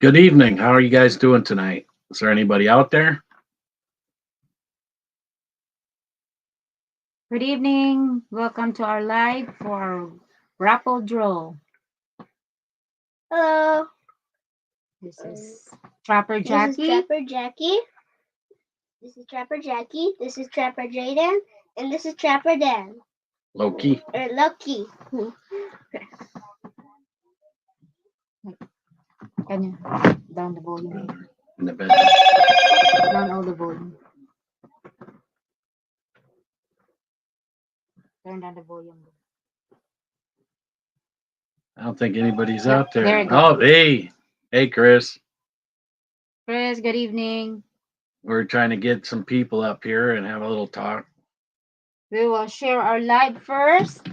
Good evening. How are you guys doing tonight? Is there anybody out there? Good evening. Welcome to our live for Raffle Draw. Hello. This is Trapper This is Jackie. Trapper Jackie. This is Trapper Jackie. This is Trapper Jaden. And this is Trapper Dan. Loki. Or Lucky. Can you down the volume? In the bed. Down all the volume. Turn down the volume. I don't think anybody's Yep, out there. there you go. Oh, hey. Hey, Chris. Chris, good evening. We're trying to get some people up here and have a little talk. We will share our live first.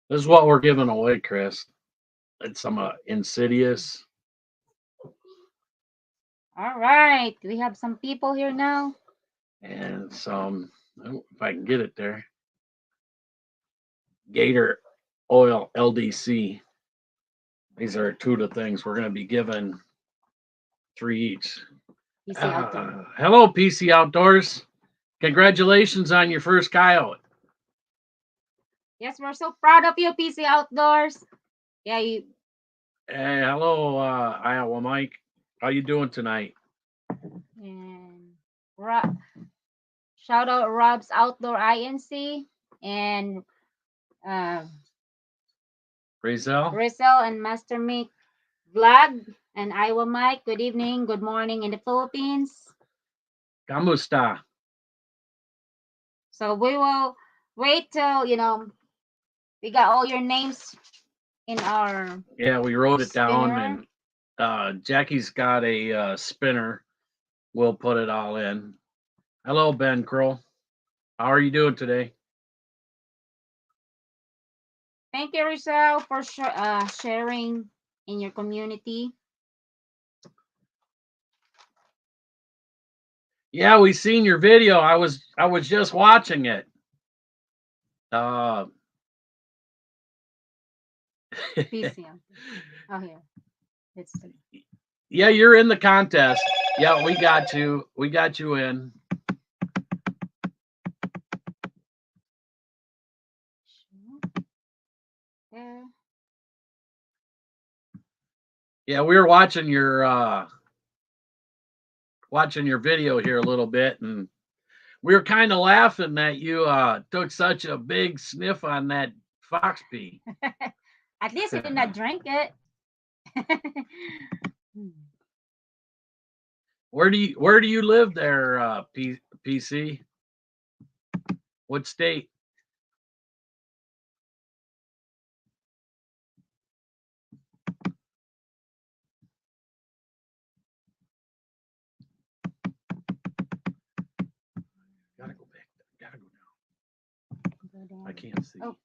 This is what we're giving away, Chris. It's some Insidious. All right. We have some people here now. And some, if I can get it there, Gator Oil LDC. These are two of the things we're going to be giving, 3 each. PC Outdoor. Hello, PC Outdoors. Congratulations on your first coyote. Yes, we're so proud of you, PC Outdoors. Yeah, you. Hey, hello, Iowa Mike. How you doing tonight? And shout out Rob's Outdoor INC and Rizal? Rizal and Master Mick Vlog and Iowa Mike. Good evening, good morning in the Philippines. Kamusta? So we will wait till we got all your names in our Yeah, we wrote it down, spinner. and Jackie's got a spinner. We'll put it all in. Hello, Ben Kroll. How are you doing today? Thank you, Rizal, for sharing in your community. Yeah, we seen your video. I was just watching it. PC. Oh, here. Let's see. Yeah, you're in the contest. Yeah, we got you. We got you in. Yeah. Yeah, we were watching your video here a little bit, and we were kind of laughing that you took such a big sniff on that fox pee. At least you did not drink it. Where do you live there, PC? What state? Gotta go back. Gotta go down. I can't see. Oh.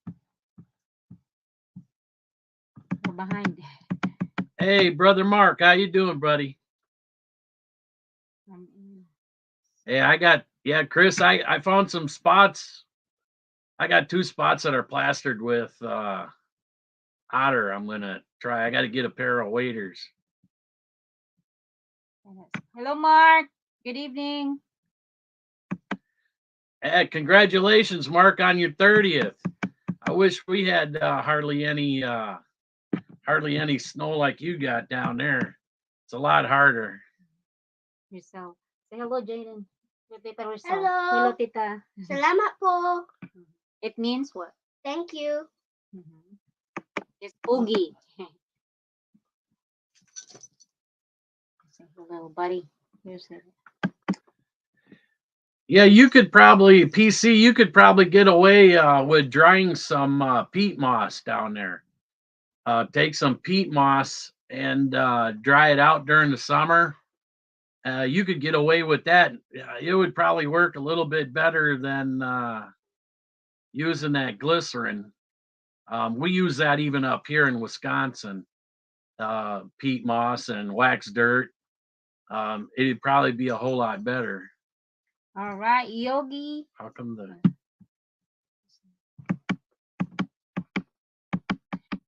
We're behind. Hey, brother Mark, how you doing, buddy? Hey, Chris, I found some spots. I got 2 spots that are plastered with otter. I'm gonna try. I got to get a pair of waders. Hello, Mark. Good evening. Hey, congratulations, Mark, on your 30th. I wish we had hardly any snow like you got down there. It's a lot harder. Yourself. Say hello, Jaden. Tita Rizal. Hello. Hello, Tita. Salamat po. It means what? Thank you. It's Oogie. Hello, buddy. Here's it. Yeah, you could probably PC. You could probably get away with drying some peat moss down there. Take some peat moss and dry it out during the summer. You could get away with that. It would probably work a little bit better than using that glycerin. We use that even up here in Wisconsin. Peat moss and wax dirt. It'd probably be a whole lot better. All right, Yogi. How come the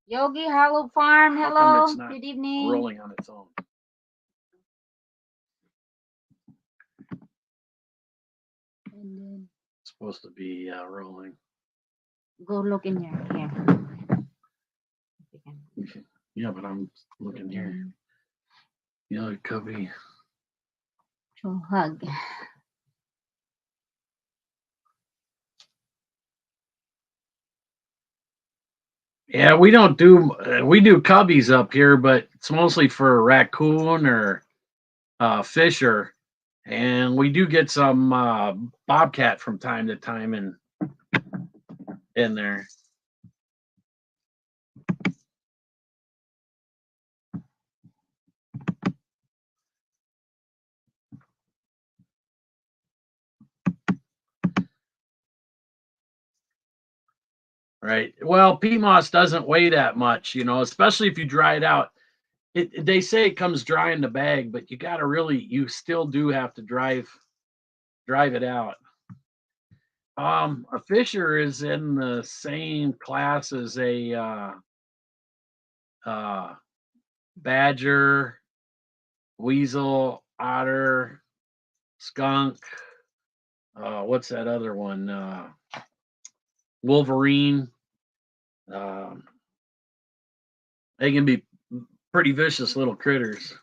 Yogi Hollow Farm. How come Hello. it's not Good evening. rolling on its own? And then It's supposed to be rolling. go look in there. Here. Yeah, but I'm looking here. You know, it could be. So hug. Yeah, we don't do we do cubbies up here, but it's mostly for raccoon or fisher, and we do get some bobcat from time to time in there. Right. Well, peat moss doesn't weigh that much, you know, especially if you dry it out. They say it comes dry in the bag, but you still do have to drive it out. A fisher is in the same class as a uh, badger, weasel, otter, skunk. What's that other one? Wolverine. Um, they can be pretty vicious little critters.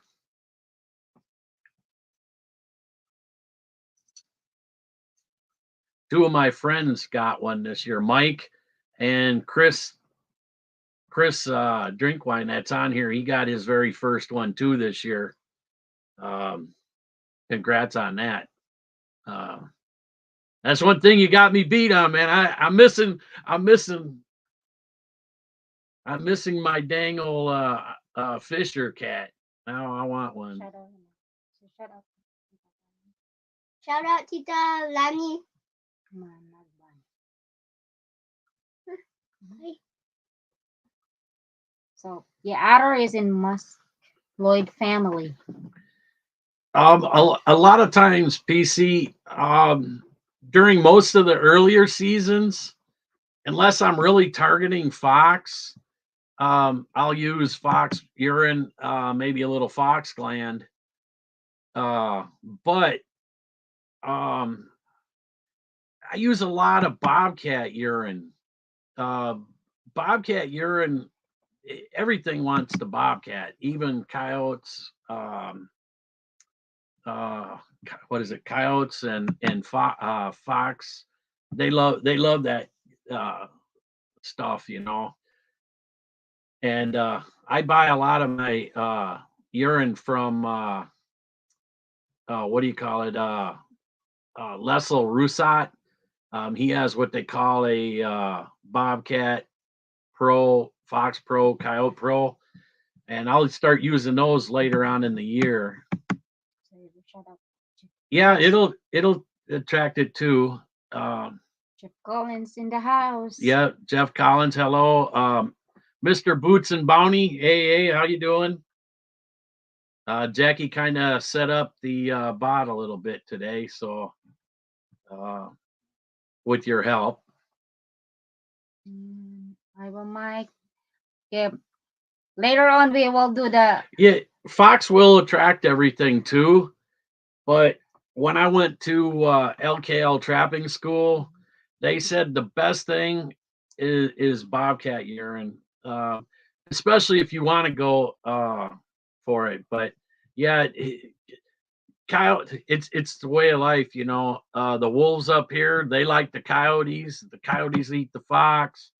Two of my friends got one this year, Mike and Chris. Chris Drinkwine, that's on here. He got his very first one too this year. Congrats on that. Uh, that's one thing you got me beat on, man. I'm missing my dangle Fisher cat. Now I want one. Shout out. Shout out. Shout out Tita Lani. Come on, not one. So yeah, otter is in muscloid family. A lot of times, PC, during most of the earlier seasons, unless I'm really targeting fox, I'll use fox urine, maybe a little fox gland. But I use a lot of bobcat urine. Bobcat urine, everything wants the bobcat, even coyotes. What is it? Coyotes and fox. They love that stuff, you know. And I buy a lot of my urine from what do you call it? Lessel Rusat. He has what they call a Bobcat Pro, Fox Pro, Coyote Pro, and I'll start using those later on in the year. Yeah, it'll attract it too. Jeff Collins in the house. Yeah, Jeff Collins, hello. Mr. Boots and Bounty, hey, how you doing? Jackie kind of set up the bot a little bit today, so with your help. I will Mike. Yeah. Later on we will do the Yeah, Fox will attract everything too, but when I went to LKL trapping school, they said the best thing is bobcat urine, especially if you want to go for it. But yeah, coyote, it's the way of life, you know. The wolves up here, they like the coyotes. The coyotes eat the fox,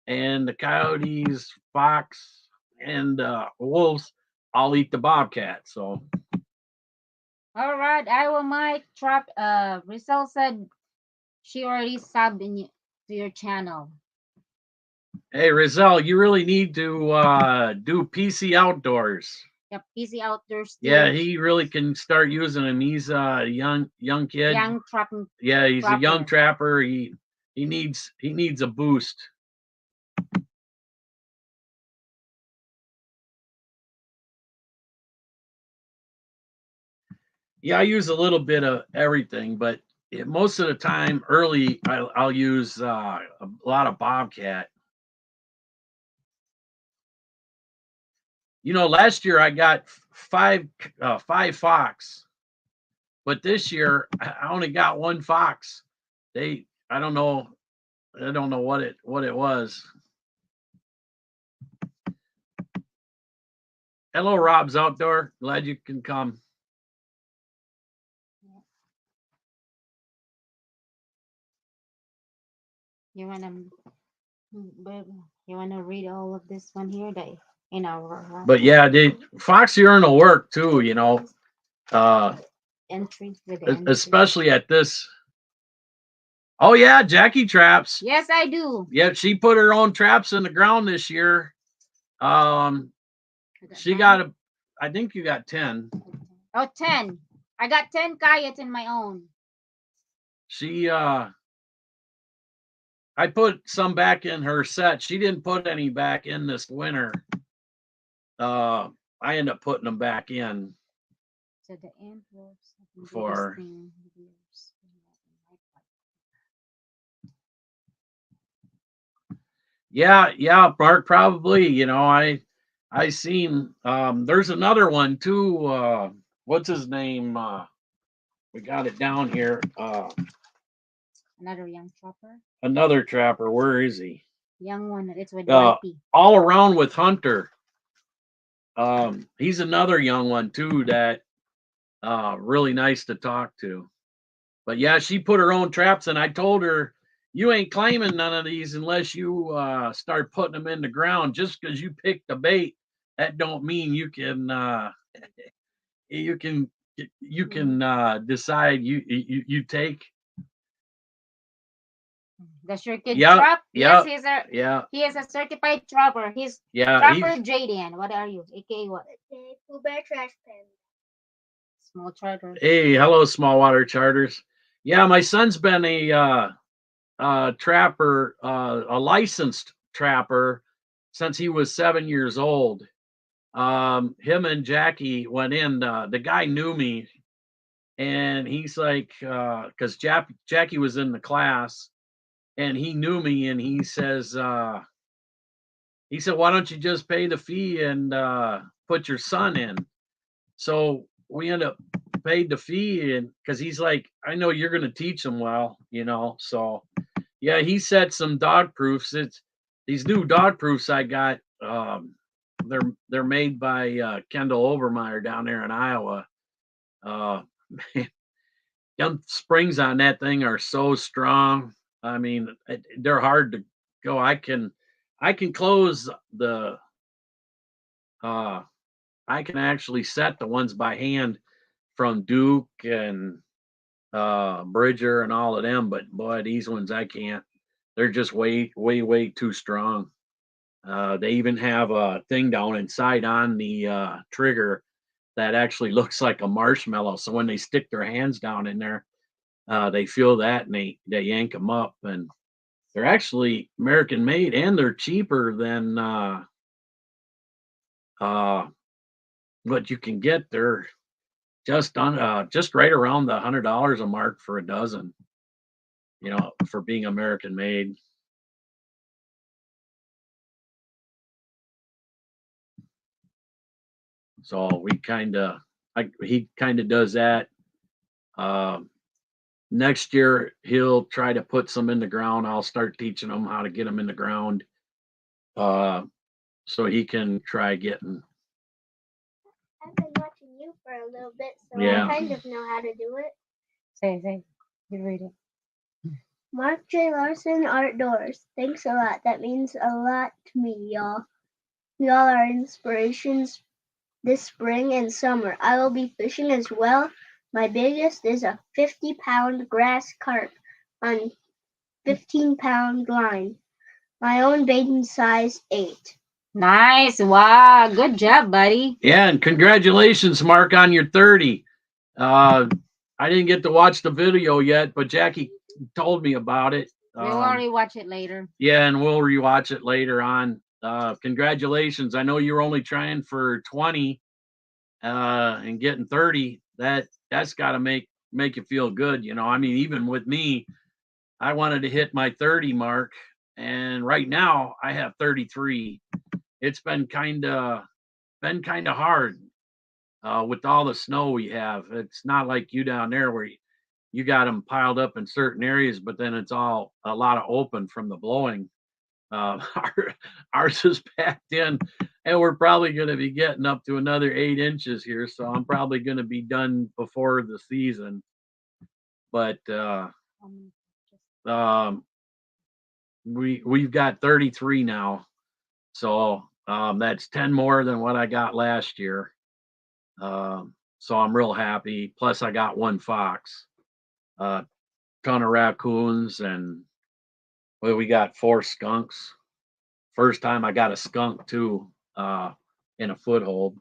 and the coyotes, fox, and wolves all eat the bobcat. So. all right, I will Mike trap Rizal said she already subbed to your channel. Hey, Rizal, you really need to do PC Outdoors. Yep, PC Outdoors. Yeah, he really can start using him. He's a young kid. Young trapping. Yeah, he's trapper. a young trapper. He needs a boost. Yeah, I use a little bit of everything, but most of the time, early, I'll use a lot of bobcat. You know, last year I got five fox, but this year I only got one fox. I don't know, what it was. Hello, Rob's Outdoor. Glad you can come. You wanna read all of this one here, that in our But yeah, fox urinal work too. You know, entry with the entry. especially at this. Oh yeah, Jackie traps. Yes, I do. Yeah, she put her own traps in the ground this year. She got I think you got 10. Oh, 10. I got 10 coyotes in my own. She I put some back in her set. She didn't put any back in this winter. I ended up putting them back in. So the envelopes For yeah, Mark, probably. You know, I seen there's another one too. What's his name? We got it down here. Another young trapper. Another trapper. Where is he? Young one. It's with Wipey. All around with Hunter. He's another young one too that really nice to talk to. But yeah, she put her own traps in. I told her, you ain't claiming none of these unless you start putting them in the ground. Just because you picked the bait, that don't mean you can you can decide you take. The circuit trap. Yeah. Yes, he is a certified trapper. He's trapper Jaden. What are you? AKA what? Pooh Bear Trash Pen. Small charter. Hey, hello, small water charters. Yeah, my son's been a trapper, a licensed trapper since he was 7 years old. Him and Jackie went in. The guy knew me, and he's like, because Jackie was in the class, and he knew me, and he said, why don't you just pay the fee and put your son in? So we end up paid the fee, and because he's like, I know you're going to teach him well, you know. So yeah, he set some dog proofs. It's these new dog proofs I got. They're made by Kendall Overmeyer down there in Iowa. Young springs on that thing are so strong. I mean, they're hard to go. I can close the. I can actually set the ones by hand from Duke and Bridger and all of them, but boy, these ones I can't. They're just way too strong. They even have a thing down inside on the trigger that actually looks like a marshmallow. So when they stick their hands down in there, they feel that and they yank them up. And they're actually American made, and they're cheaper than what you can get. They're just right around the $100 a mark for a dozen. You know, for being American made. So he kind of does that. Next year he'll try to put some in the ground. I'll start teaching him how to get them in the ground, so he can try getting. I've been watching you for a little bit, so I kind of know how to do it. Say, you read it. Mark J. Larson Outdoors. Thanks a lot. That means a lot to me, y'all. Y'all are inspirations this spring and summer. I will be fishing as well. My biggest is a 50-pound grass carp on 15-pound line. My own baiting size 8. Nice. Wow. Good job, buddy. Yeah, and congratulations, Mark, on your 30. I didn't get to watch the video yet, but Jackie told me about it. We'll rewatch it later. Yeah, and we'll rewatch it later on. Congratulations. I know you're only trying for 20 and getting 30. That's got to make you feel good, you know. I mean, even with me, I wanted to hit my 30 mark, and right now I have 33. It's been kind of been kind of hard with all the snow we have. It's not like you down there where you got them piled up in certain areas, but then it's all a lot of open from the blowing. Our, ours is packed in, and we're probably going to be getting up to another 8 inches here. So I'm probably going to be done before the season. But um, we've got 33 now, so that's 10 more than what I got last year. So I'm real happy. Plus, I got one fox, a ton of raccoons, and well, we got 4 skunks. First time I got a skunk too in a foothold.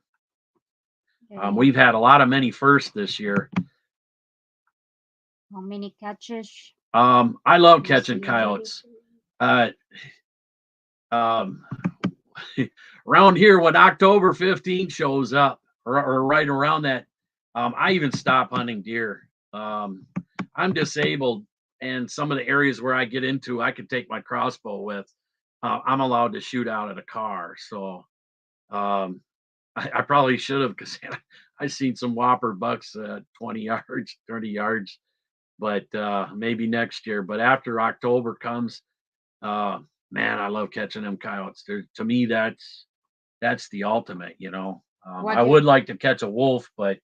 We've had a lot of many firsts this year. How many catches? I love catching coyotes. Um, around here when October 15th shows up, or right around that, I even stop hunting deer. I'm disabled, and some of the areas where I get into, I can take my crossbow with. I'm allowed to shoot out of the car, so I probably should have, because I've seen some whopper bucks 20 yards, 30 yards, but maybe next year. But after October comes, man, I love catching them coyotes. To me, that's the ultimate, you know. I would like to catch a wolf, but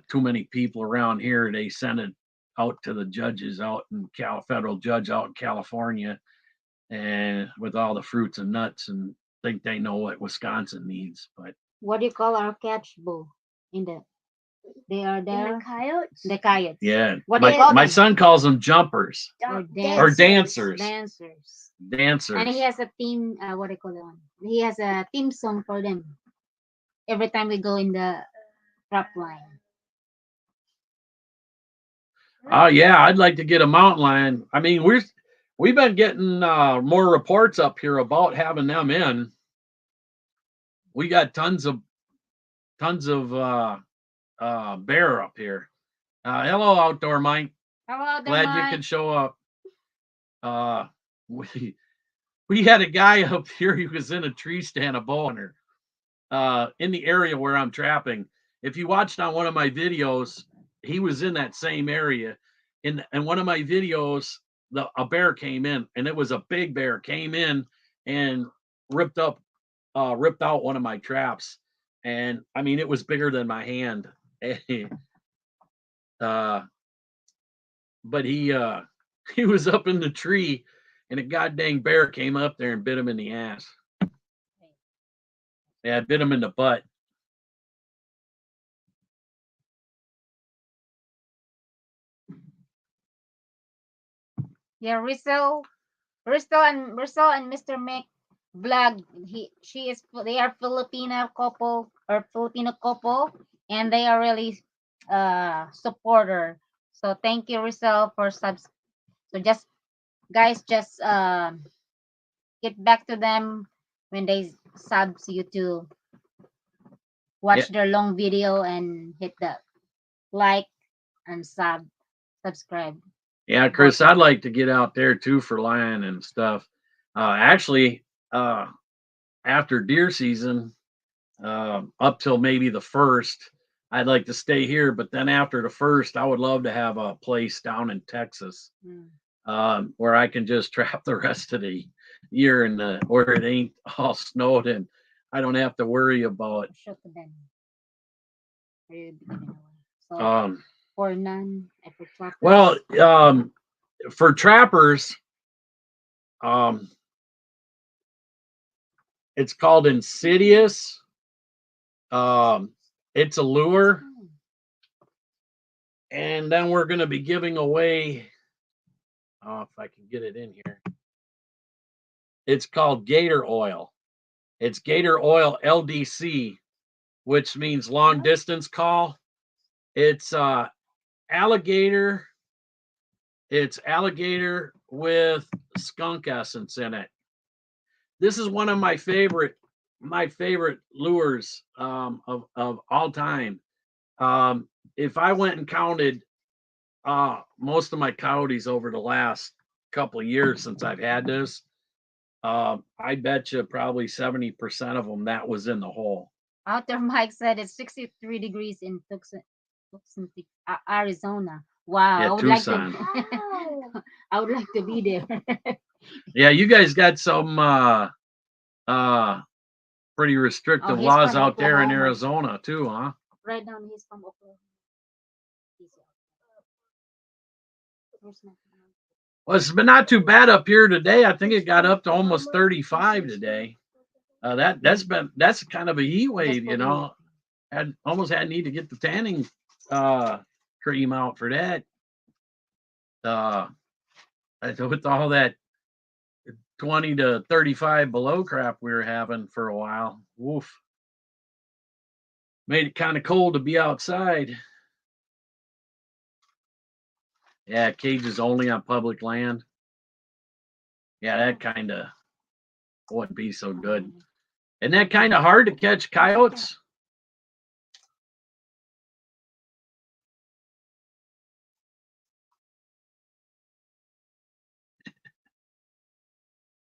too many people around here, they send it out to the judges out in federal judge out in California, and with all the fruits and nuts, and think they know what Wisconsin needs. But what do you call our catch bull in the? They are there. The coyotes. The coyotes. Yeah, What do you call my them? son calls them jumpers Or or dancers. Dancers. Dancers. And he has a theme. What do you call that one? He has a theme song for them. Every time we go in the trap line. Oh yeah, I'd like to get a mountain lion. I mean, we've been getting more reports up here about having them in. We got tons of bear up here. Hello, Outdoor Mike. Hello, Glad you can show up. We had a guy up here. He was in a tree stand, a bow hunter, in the area where I'm trapping. If you watched on one of my videos, he was in that same area. In one of my videos, a bear came in, and it was a big bear, came in and ripped out one of my traps. And I mean, it was bigger than my hand. But he was up in the tree, and a goddamn bear came up there and bit him in the ass. Yeah, it bit him in the butt. Yeah, Rizzo and Mr. Mick vlog. They are Filipino couple, and they are really supporter. So thank you, Rizzo, for subs. So just guys, just get back to them when they subs you to watch their long video and hit the like and subscribe. Yeah, Chris, I'd like to get out there too for lion and stuff. Actually, after deer season, up till maybe the 1st, I'd like to stay here. But then after the 1st, I would love to have a place down in Texas where I can just trap the rest of the year and where it ain't all snowed and I don't have to worry about. For none, for trappers. Well, for trappers, it's called Insidious. It's a lure, and then we're going to be giving away. If I can get it in here, it's called Gator Oil. It's Gator Oil LDC, which means long distance call. It's alligator. It's alligator with skunk essence in it. This is one of my favorite lures of all time. If I went and counted most of my coyotes over the last couple of years since I've had this, I bet you probably 70% of them that was in the hole. Outer Mike said it's 63 degrees in Tucson, Arizona. Wow, Yeah, I would like Tucson. to. Wow. I would like to be there. Yeah, you guys got some pretty Oh, restrictive he's laws from out there in Oklahoma. Arizona too, huh? Right now, he's from Oklahoma. Where's my phone? Well, it's been not too bad up here today. I think it got up to almost 35 today. That's kind of a heat Just wave, you putting it. know. Had need to get the tanning uh cream out for that. Uh with all that 20 to 35 below crap we were having for a while. Woof. Made it kind of cold to be outside. Yeah, cages only on public land. Yeah, that kind of wouldn't be so good. Isn't that kind of hard to catch coyotes?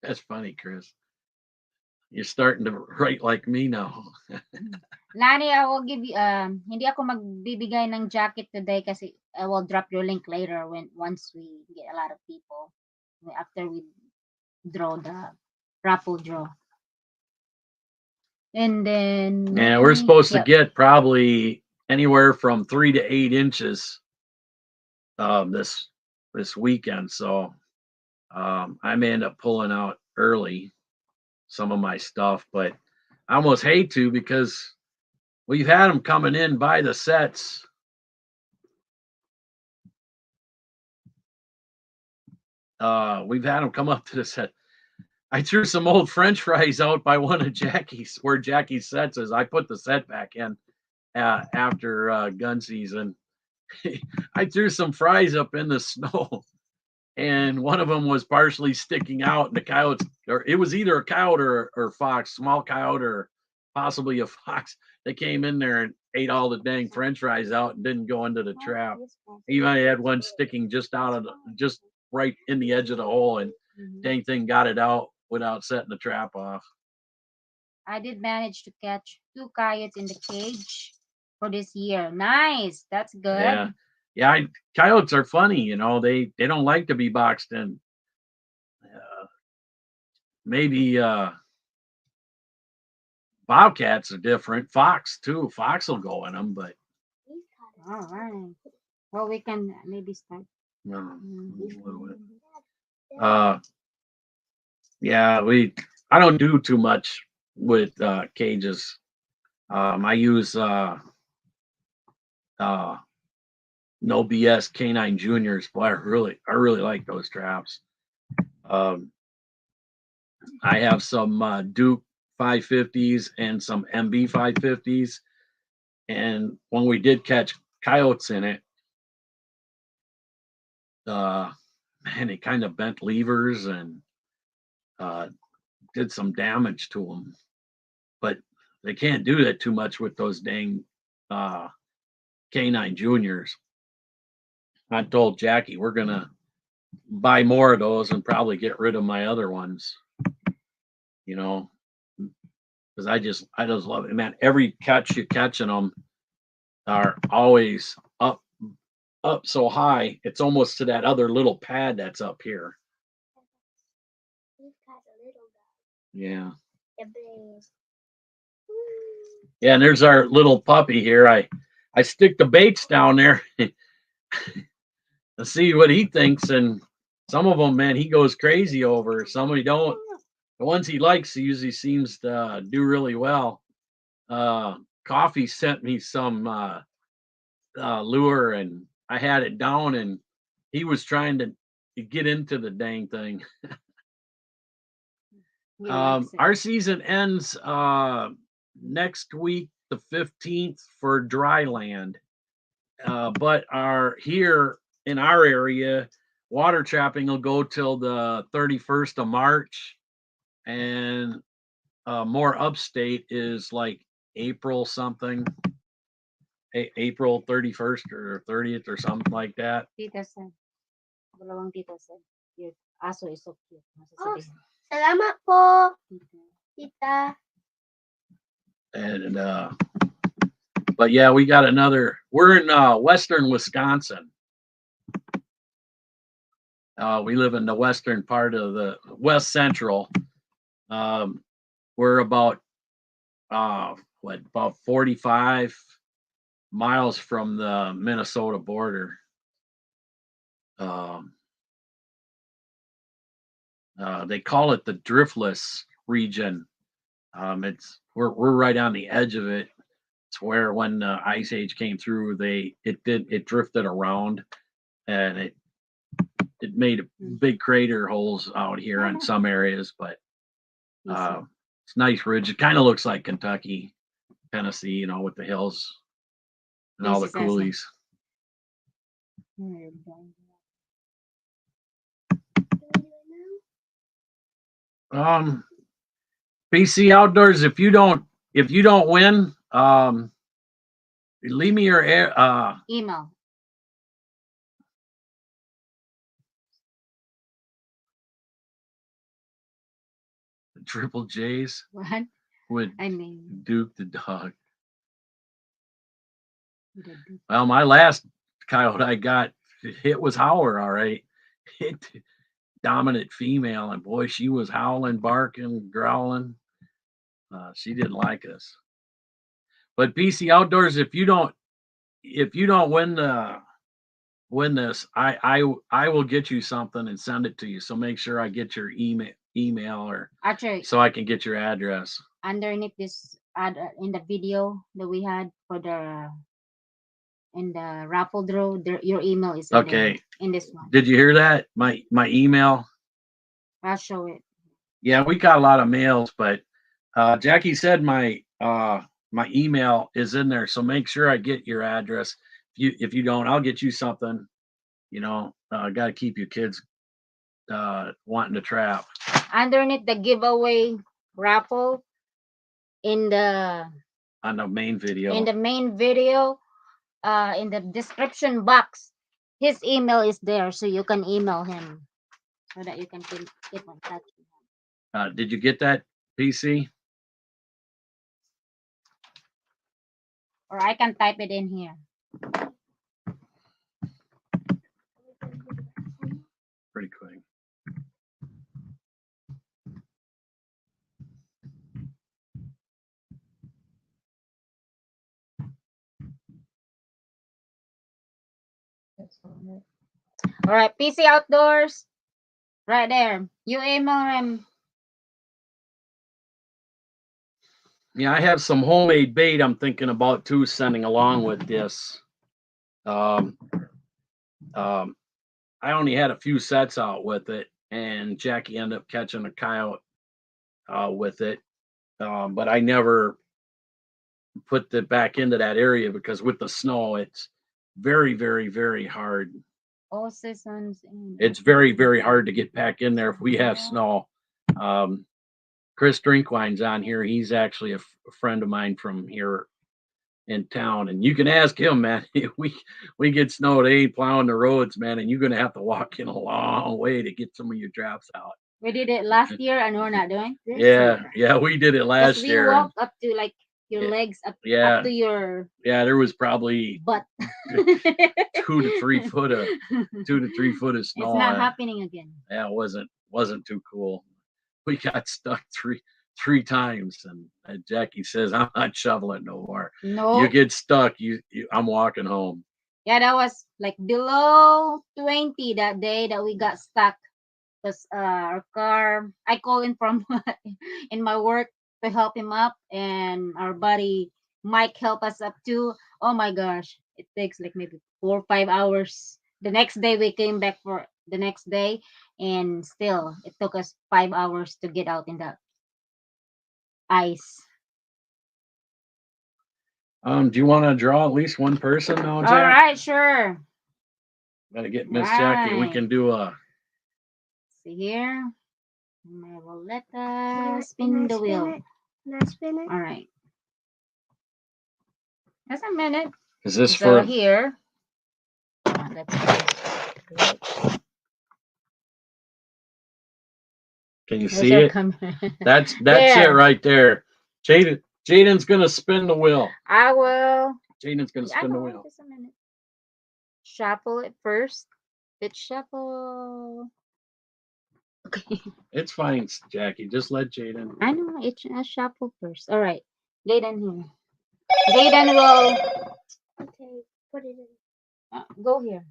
That's funny, Chris. You're starting to write like me now. Lani, I will give you, hindi ako magbibigay ng jacket today kasi I will drop your link later once we get a lot of people. After we draw the raffle draw. And then Yeah, we're supposed to yep. get probably anywhere from 3 to 8 inches this weekend. So I may end up pulling out early some of my stuff, but I almost hate to because we've had them coming in by the sets. We've had them come up to the set. I threw some old French fries out by one of Jackie's, where Jackie's sets is. I put the set back in after gun season. I threw some fries up in the snow, and one of them was partially sticking out. And the coyotes, or it was either a coyote or fox, small coyote or possibly a fox. They came in there and ate all the dang French fries out and didn't go into the trap. Even I had one sticking just out of just right in the edge of the hole, and dang thing got it out without setting the trap off. I did manage to catch 2 coyotes in the cage for this year. Nice. That's good. Yeah, yeah. Coyotes are funny, you know. They don't like to be boxed in. Maybe bobcats are different. Fox too. Fox will go in them, but All right. Well, we can maybe start. no. Mm. A little bit. Yeah, I don't do too much with cages. I use no BS Canine Juniors. Boy, I really like those traps. Um, I have some Duke 550s and some MB 550s, and when we did catch coyotes in it, man, it kind of bent levers and did some damage to them. But they can't do that too much with those dang Canine Juniors. I told Jackie we're gonna buy more of those and probably get rid of my other ones. You know, because I just love it, man. Every catch you catching them are always up so high. It's almost to that other little pad that's up here. Yeah. Yeah, and there's our little puppy here. I stick the baits down there to see what he thinks, and some of them, man, he goes crazy over. Some he don't. The ones he likes, he usually seems to do really well. Coffee sent me some lure, and I had it down, and he was trying to get into the dang thing. He likes it. Our season ends next week, the 15th, for dry land. But here in our area, water trapping will go till the 31st of March, and more upstate is like April something, April 31st or 30th or something like that. Tita said. Dalawang tita said. Your aso is so cute. Oh, Masasabihin. Salamat po, Tita. And but yeah, we got another. We're in western Wisconsin. We live in the western part of the west central. We're about about 45 miles from the Minnesota border. They call it the driftless region. We're right on the edge of it. It's where when the ice age came through, it drifted around, and it made big crater holes out here in some areas, but it's nice ridge. It kind of looks like Kentucky, Tennessee, you know, with the hills and all the coulees. PC Outdoors, if you don't win, leave me your email. Triple J's. What? With I mean, Duke the dog. Well, my last coyote I got hit was howler, all right. Hit dominant female, and boy, she was howling, barking, growling. She didn't like us. But PC Outdoors, if you don't win this, I will get you something and send it to you. So make sure I get your email or actually, so I can get your address. Underneath this ad in the video that we had for the in the raffle draw, your email is okay in this one. Did you hear that? My email. I'll show it. Yeah, we got a lot of mails, but Jackie said my email is in there, so make sure I get your address. If you don't, I'll get you something. You know, got to keep your kids wanting to trap. Underneath the giveaway raffle on the main video, in the description box, his email is there, so you can email him so that you can keep in touch. Did you get that, PC? Or I can type it in here. Pretty quick. All right, PC Outdoors, right there. You email him. Yeah, I have some homemade bait I'm thinking about too, sending along with this. I only had a few sets out with it, and Jackie ended up catching a coyote with it. But I never put it back into that area because with the snow, it's very, very, very hard. All seasons. It's very, very hard to get back in there if we have snow. Chris Drinkwine's on here. He's actually a friend of mine from here in town, and you can ask him, man. If we get snow, they ain't plowing the roads, man, and you're gonna have to walk in a long way to get some of your traps out. We did it last year, and we're not doing this yeah year. Yeah, we did it last year. We walked up to like your legs up to your there was probably butt 2 to 3 foot of snow. It's not happening again. Yeah, it wasn't too cool. We got stuck three times, and Jackie says, I'm not shoveling no more. No, you get stuck, I'm walking home. Yeah, that was like below 20 that day that we got stuck. Because our car, I called in from in my work to help him up, and our buddy Mike helped us up too. Oh my gosh, it takes like maybe 4 or 5 hours. The next day we came back for the next day, and still it took us 5 hours to get out in the ice. Do you want to draw at least one person now, Jack? All right, sure. Gotta get Miss Jackie. We can do a. See here. My roulette. Spin the wheel. Can I spin it? All right. Just a minute. Is this for here? Can you Where's see our it? camera? That's it There. right there. Jaden's gonna spin the wheel. I will. Jaden's gonna I spin the know. wheel. Just a minute. Shuffle it first. Let's shuffle. Okay. It's fine, Jackie. Just let Jaden. I know. It's a shuffle first. All right. Jaden here. Jaden will Okay, put it in. go here.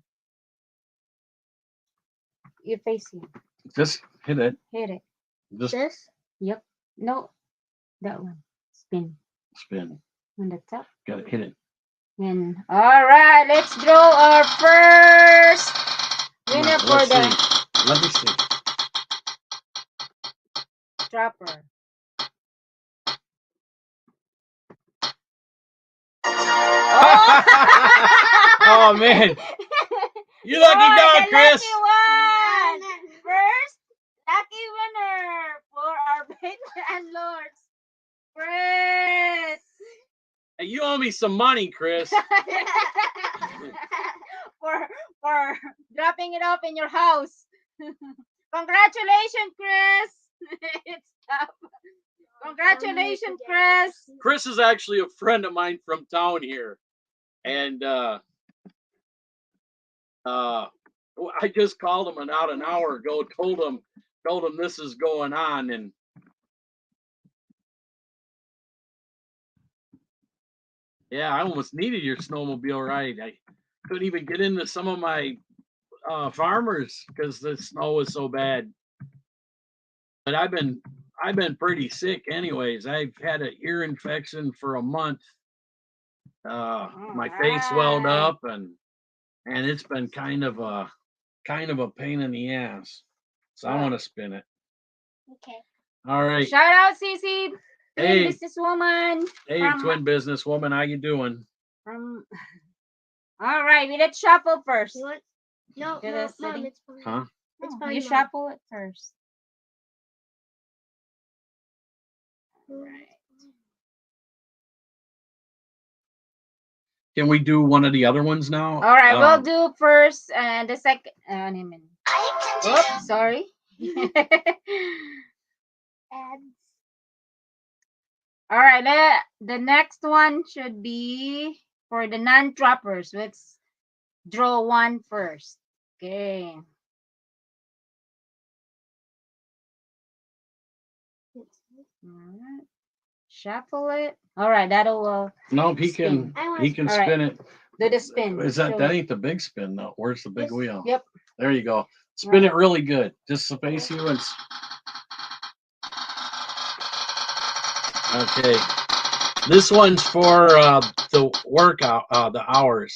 You face here. Just hit it. Hit it. Just This? Yep. No, that one. Spin spin. on the top. Got to hit it. And all right, let's draw our first winner for Let's the see. Let me see. dropper. Oh man, you lucky You're dog, the Chris. Lucky one. First lucky winner for our Baker and Lords. Chris. Hey, you owe me some money, Chris. for dropping it off in your house. Congratulations, Chris. It's tough. Congratulations, Chris. Chris is actually a friend of mine from town here, and I just called him about an hour ago. Told him this is going on, and yeah, I almost needed your snowmobile ride. I couldn't even get into some of my farmers because the snow was so bad. But I've been pretty sick anyways. I've had an ear infection for a month. My face swelled up and it's been kind of a pain in the ass. So I want to spin it. Okay. All right. Shout out, Cece. Hey. Businesswoman. Hey, twin businesswoman, how you doing? All right, let's shuffle first. You want? No, Get no, a Mom, sitting? it's fine. Huh? It's Oh, fine, you Mom. shuffle it first. Right. Can we do one of the other ones now? All right, we'll do first the second. Oops, sorry. Ads. All right, the next one should be for the non-droppers. Let's draw one first. Okay. All right. Shuffle it. All right, that'll No, he spin. can All right. spin it. Do the spin. Is that Show it. ain't the big spin though? Where's the big This- wheel? Yep. There you go. Spin it really good. Just face you and. Okay. This one's for the workout, the hours.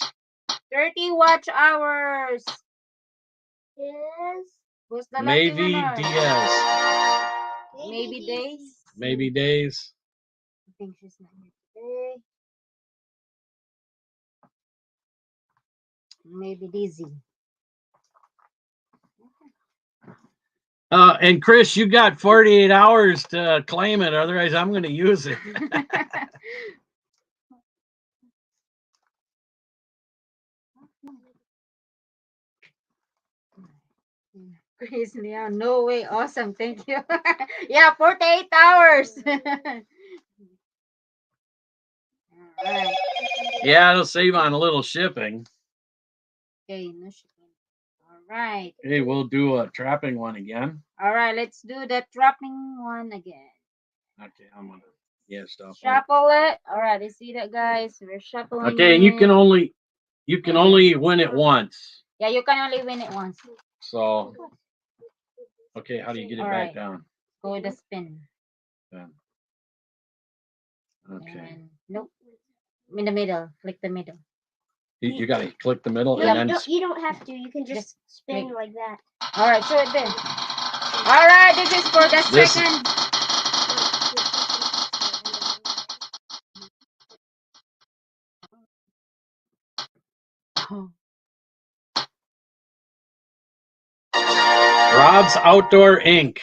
30 watch hours. Yes. Who's the lucky Maybe winner? Diaz. Maybe Days. Maybe Days. I think she's not here today. Maybe Dizzy. And Chris, you got 48 hours to claim it. Otherwise, I'm going to use it. Chris Leon, no way. Awesome. Thank you. Yeah, 48 hours. All right. Yeah, it'll save on a little shipping. Okay, no shipping. All right. Hey, we'll do a trapping one again. All right, let's do the dropping one again. Okay, I'm gonna stop. Shuffle it. All right, you see that, guys? We're shuffling. Okay, and you can only win it once. Yeah, you can only win it once. So, okay, how do you get it All back right. down? Go with the spin. Then. Okay. And nope. In the middle. Click the middle. You got to click the middle No, and then. you don't have to. You can just spin click. like that. All right, show it there. All right, this is for the second. Rob's Outdoor Inc.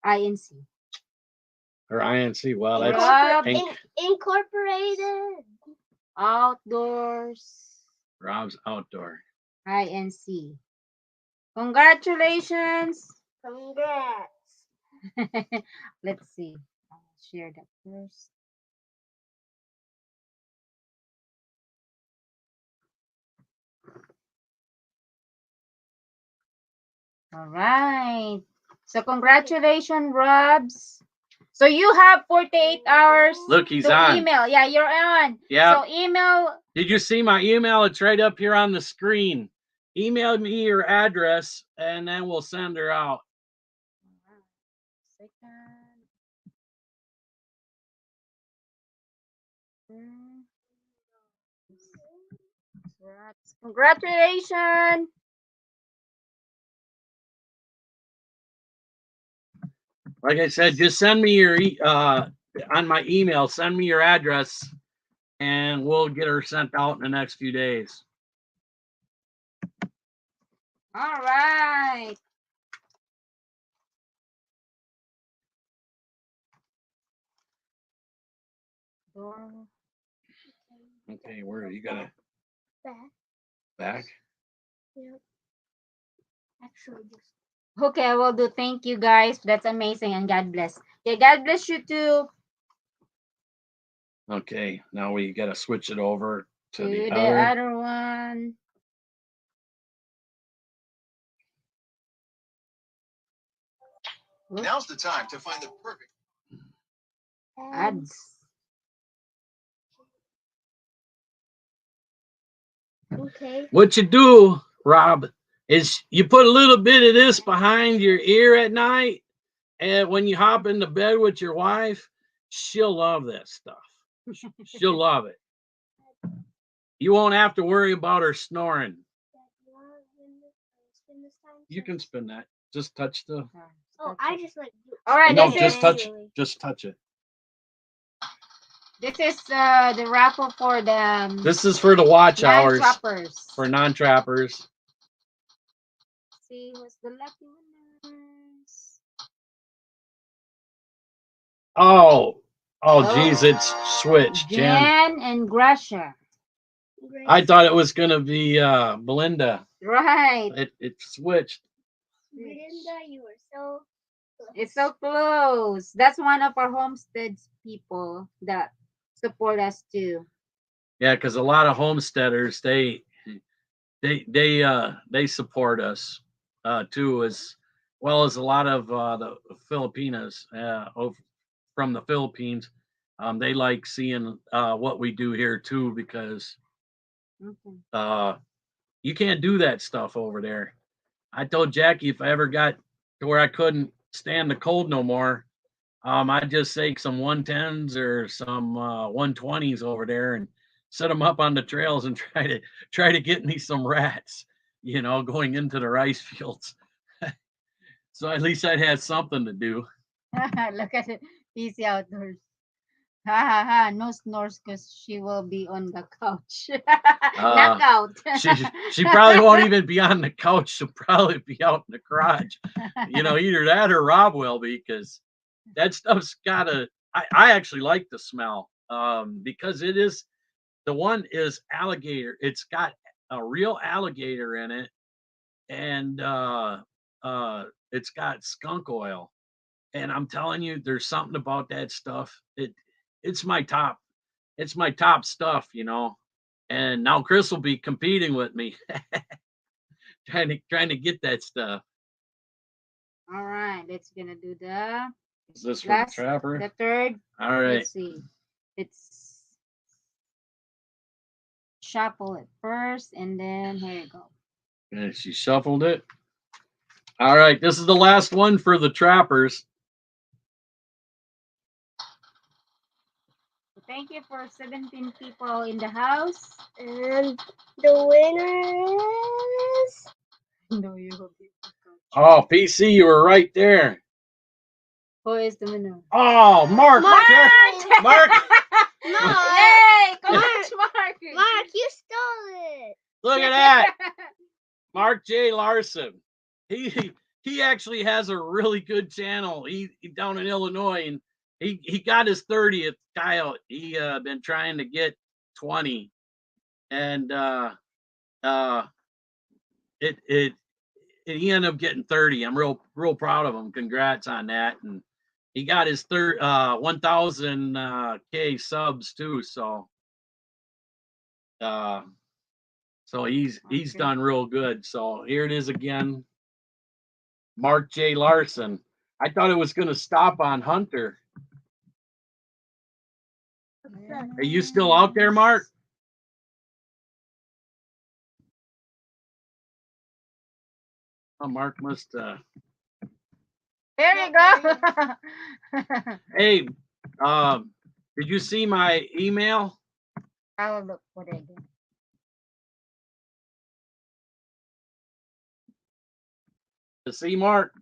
INC. Or INC. Well, Rob that's Inc. Incorporated. Outdoors. Rob's Outdoor. INC. Congratulations. Congrats. Let's see. I'll share that first. All right. So congratulations, Robs. So you have 48 hours Look, he's to on. email. Yeah, you're on. Yeah. So email. Did you see my email? It's right up here on the screen. Email me your address, and then we'll send her out. Second. Robs. Congratulations. Like I said, just send me your on my email. Send me your address, and we'll get her sent out in the next few days. All right. Okay, where you got it? Back? Yep. Actually, just. Okay, I will do. Thank you, guys. That's amazing, and God bless. Yeah, God bless you too. Okay, now we got to switch it over to To the the other. other one. Now's the time to find the perfect Ads. Okay. What you do, Rob, is you put a little bit of this behind your ear at night, and when you hop into bed with your wife, she'll love this stuff. She'll love it. You won't have to worry about her snoring. You can spin that. Just touch the. Oh, I just like. All right, No, this just is touch. Just touch it. this is the raffle for the This is for the watch hours non-trappers. for non-trappers. See who's the lucky winners. Oh, geez, it's switched, Jen. Jan and Gracia. I thought it was gonna be Belinda. Right. It switched. Belinda, you were so. It's so close. That's one of our homesteads people that support us too. Yeah, because a lot of homesteaders they support us too, as well as a lot of the Filipinas from the Philippines. They like seeing what we do here too, because you can't do that stuff over there. I told Jackie if I ever got to where I couldn't stand the cold no more, I'd just take some 110s or some 120s over there and set them up on the trails and try to get me some rats, going into the rice fields. So at least I'd have something to do. Look at it. Easy outdoors. Ha ha ha. No snores because she will be on the couch. Knockout. She probably won't even be on the couch. She'll probably be out in the garage. Either that or Rob will be, because that stuff's I actually like the smell, because the one is alligator. It's got a real alligator in it, and it's got skunk oil. And I'm telling you, there's something about that stuff. It's my top. It's my top stuff, And now Chris will be competing with me, trying to get that stuff. All right, let's gonna do the Is this for last, the trapper? the third. All right. Let's see. It's shuffle it first, and then here you go. And she shuffled it. All right, this is the last one for the trappers. Thank you for 17 people in the house. And the winner is. No, you will be. Oh, PC, you were right there. Who is the winner? Oh, Mark. Mark! Mark. Yay! Congrats, Mark! Mark, you stole it. Look at that. Mark J. Larson. He actually has a really good channel. He down in Illinois, and he got his 30th coyote. He been trying to get 20, and it he ended up getting 30. I'm real proud of him. Congrats on that. And he got his 1,000 K subs too. So he's done real good. So here it is again. Mark J. Larson. I thought it was going to stop on Hunter. Are you still out there, Mark? Oh, Mark must. There you go. Hey, did you see my email? I will look for it again. To see Mark.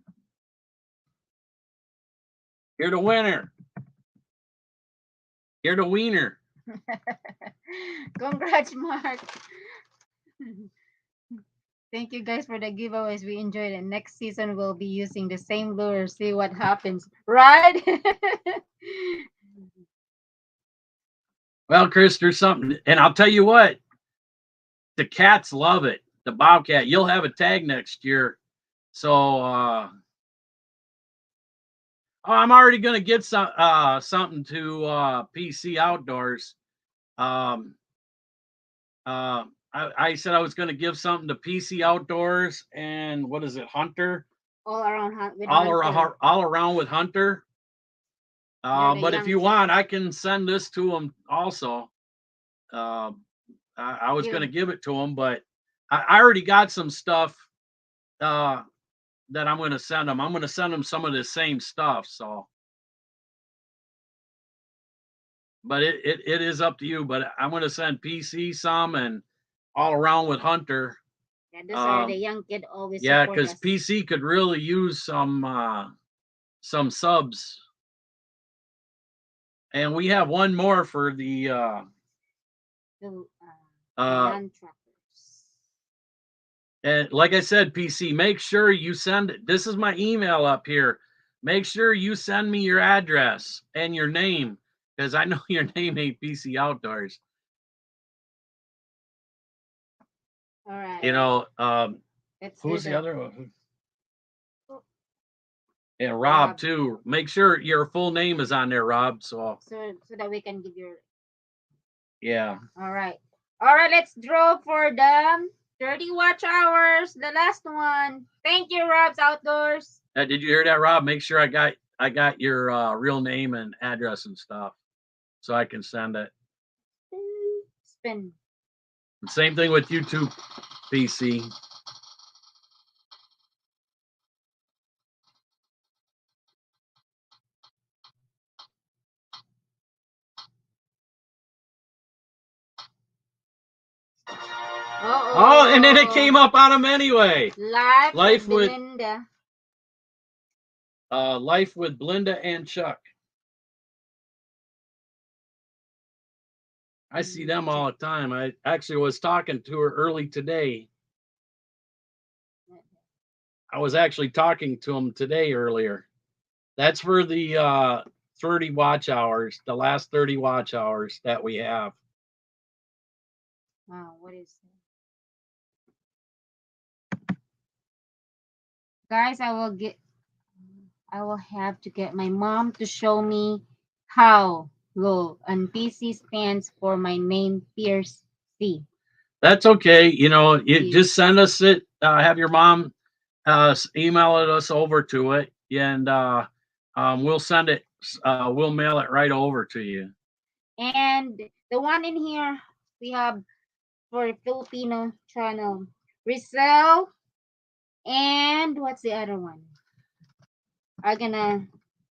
You're the winner. You're the wiener. Congrats, Mark. Thank you guys for the giveaways. We enjoyed it. Next season we'll be using the same lure. See what happens. Right? Well, Chris, there's something, and I'll tell you what, the cats love it. The bobcat. You'll have a tag next year. So I'm already gonna get something to PC Outdoors. I said I was gonna give something to PC Outdoors and what is it, Hunter? All around hunt with All Hunter. around with Hunter. But if you want, I can send this to him also. I was going to give it to him, but I already got some stuff that I'm going to send him. I'm going to send him some of the same stuff. So, but it is up to you. But I'm going to send PC some and all around with Hunter. Yeah, those are the young kid always. Yeah, because PC could really use some subs. And we have one more for the and like I said, PC, make sure you send it. This is my email up here. Make sure you send me your address and your name, because I know your name ain't PC Outdoors. All right. You know, who's the other one? Yeah, Rob too. Make sure your full name is on there, Rob. So that we can give your. Yeah. All right. Let's draw for the 30 watch hours. The last one. Thank you, Rob's Outdoors. Did you hear that, Rob? Make sure I got your real name and address and stuff, so I can send it. Spin. Same thing with YouTube, PC. Oh, and then it came up on him anyway. Life with Belinda. Life with Belinda and Chuck. I see them all the time. I actually was talking to her early today. I was actually talking to him today earlier. That's for the 30 watch hours, the last 30 watch hours that we have. Wow, what is that? Guys, I will have to get my mom to show me how low and PC stands for my name, Pierce C. That's okay. You know, you just send us it. Have your mom email us over to it, and we'll send it. We'll mail it right over to you. And the one in here we have for Filipino channel, Rizal, and what's the other one? I'm gonna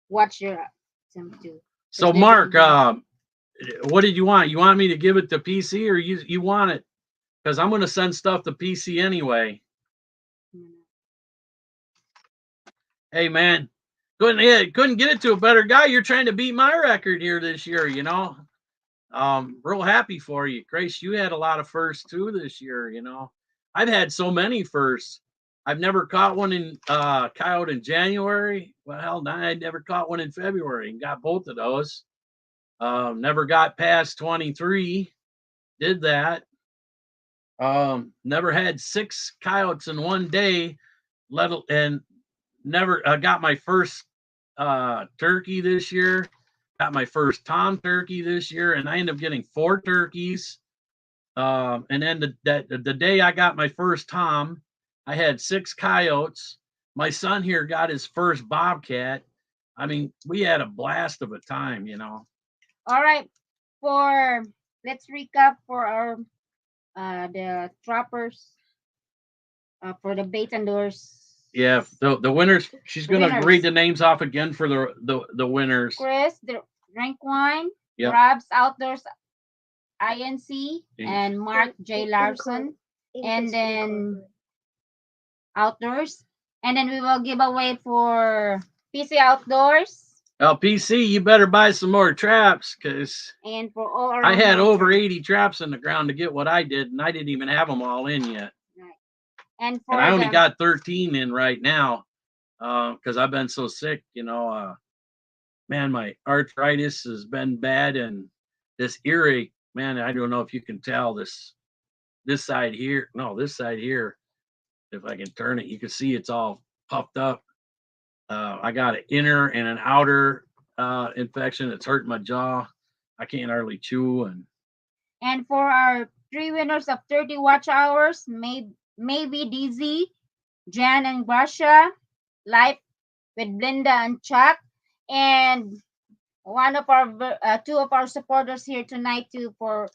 watch your some too. So Mark, what did you want? You want me to give it to PC, or you want it? Because I'm gonna send stuff to PC anyway. Hey man, couldn't get it to a better guy. You're trying to beat my record here this year, you know. Real happy for you. Grace, you had a lot of firsts too this year, you know. I've had so many firsts. I've never caught one in coyote in January. Well, hell, I never caught one in February and got both of those. Never got past 23. Did that. Never had 6 coyotes in one day. and never got my first turkey this year. Got my first tom turkey this year, and I ended up getting 4 turkeys. And then the day I got my first tom, I had 6 coyotes. My son here got his first bobcat. I mean, we had a blast of a time, you know. All right. Let's recap for our the trappers for the bait and doors. Yeah, the winners. She's The gonna winners. read the names off again for the winners. Chris, the Rank Wine, Yep. Rabs Outdoors INC, Inc. and Mark J. Larson, and then Outdoors. And then we will give away for PC Outdoors PC, you better buy some more traps, because and for all our I had over 80 traps in the ground to get what I did, and I didn't even have them all in yet. Right. And for And I only got 13 in right now, because I've been so sick, you know. Man, my arthritis has been bad, and this earache, man, I don't know if you can tell this side here. No, this side here, if I can turn it, you can see it's all puffed up. I got an inner and an outer infection. It's hurting my jaw. I can't hardly chew. And for our 3 winners of 30 watch hours, maybe DZ, Jan and Grasha, Life with Blinda and Chuck, and one of our 2 of our supporters here tonight too for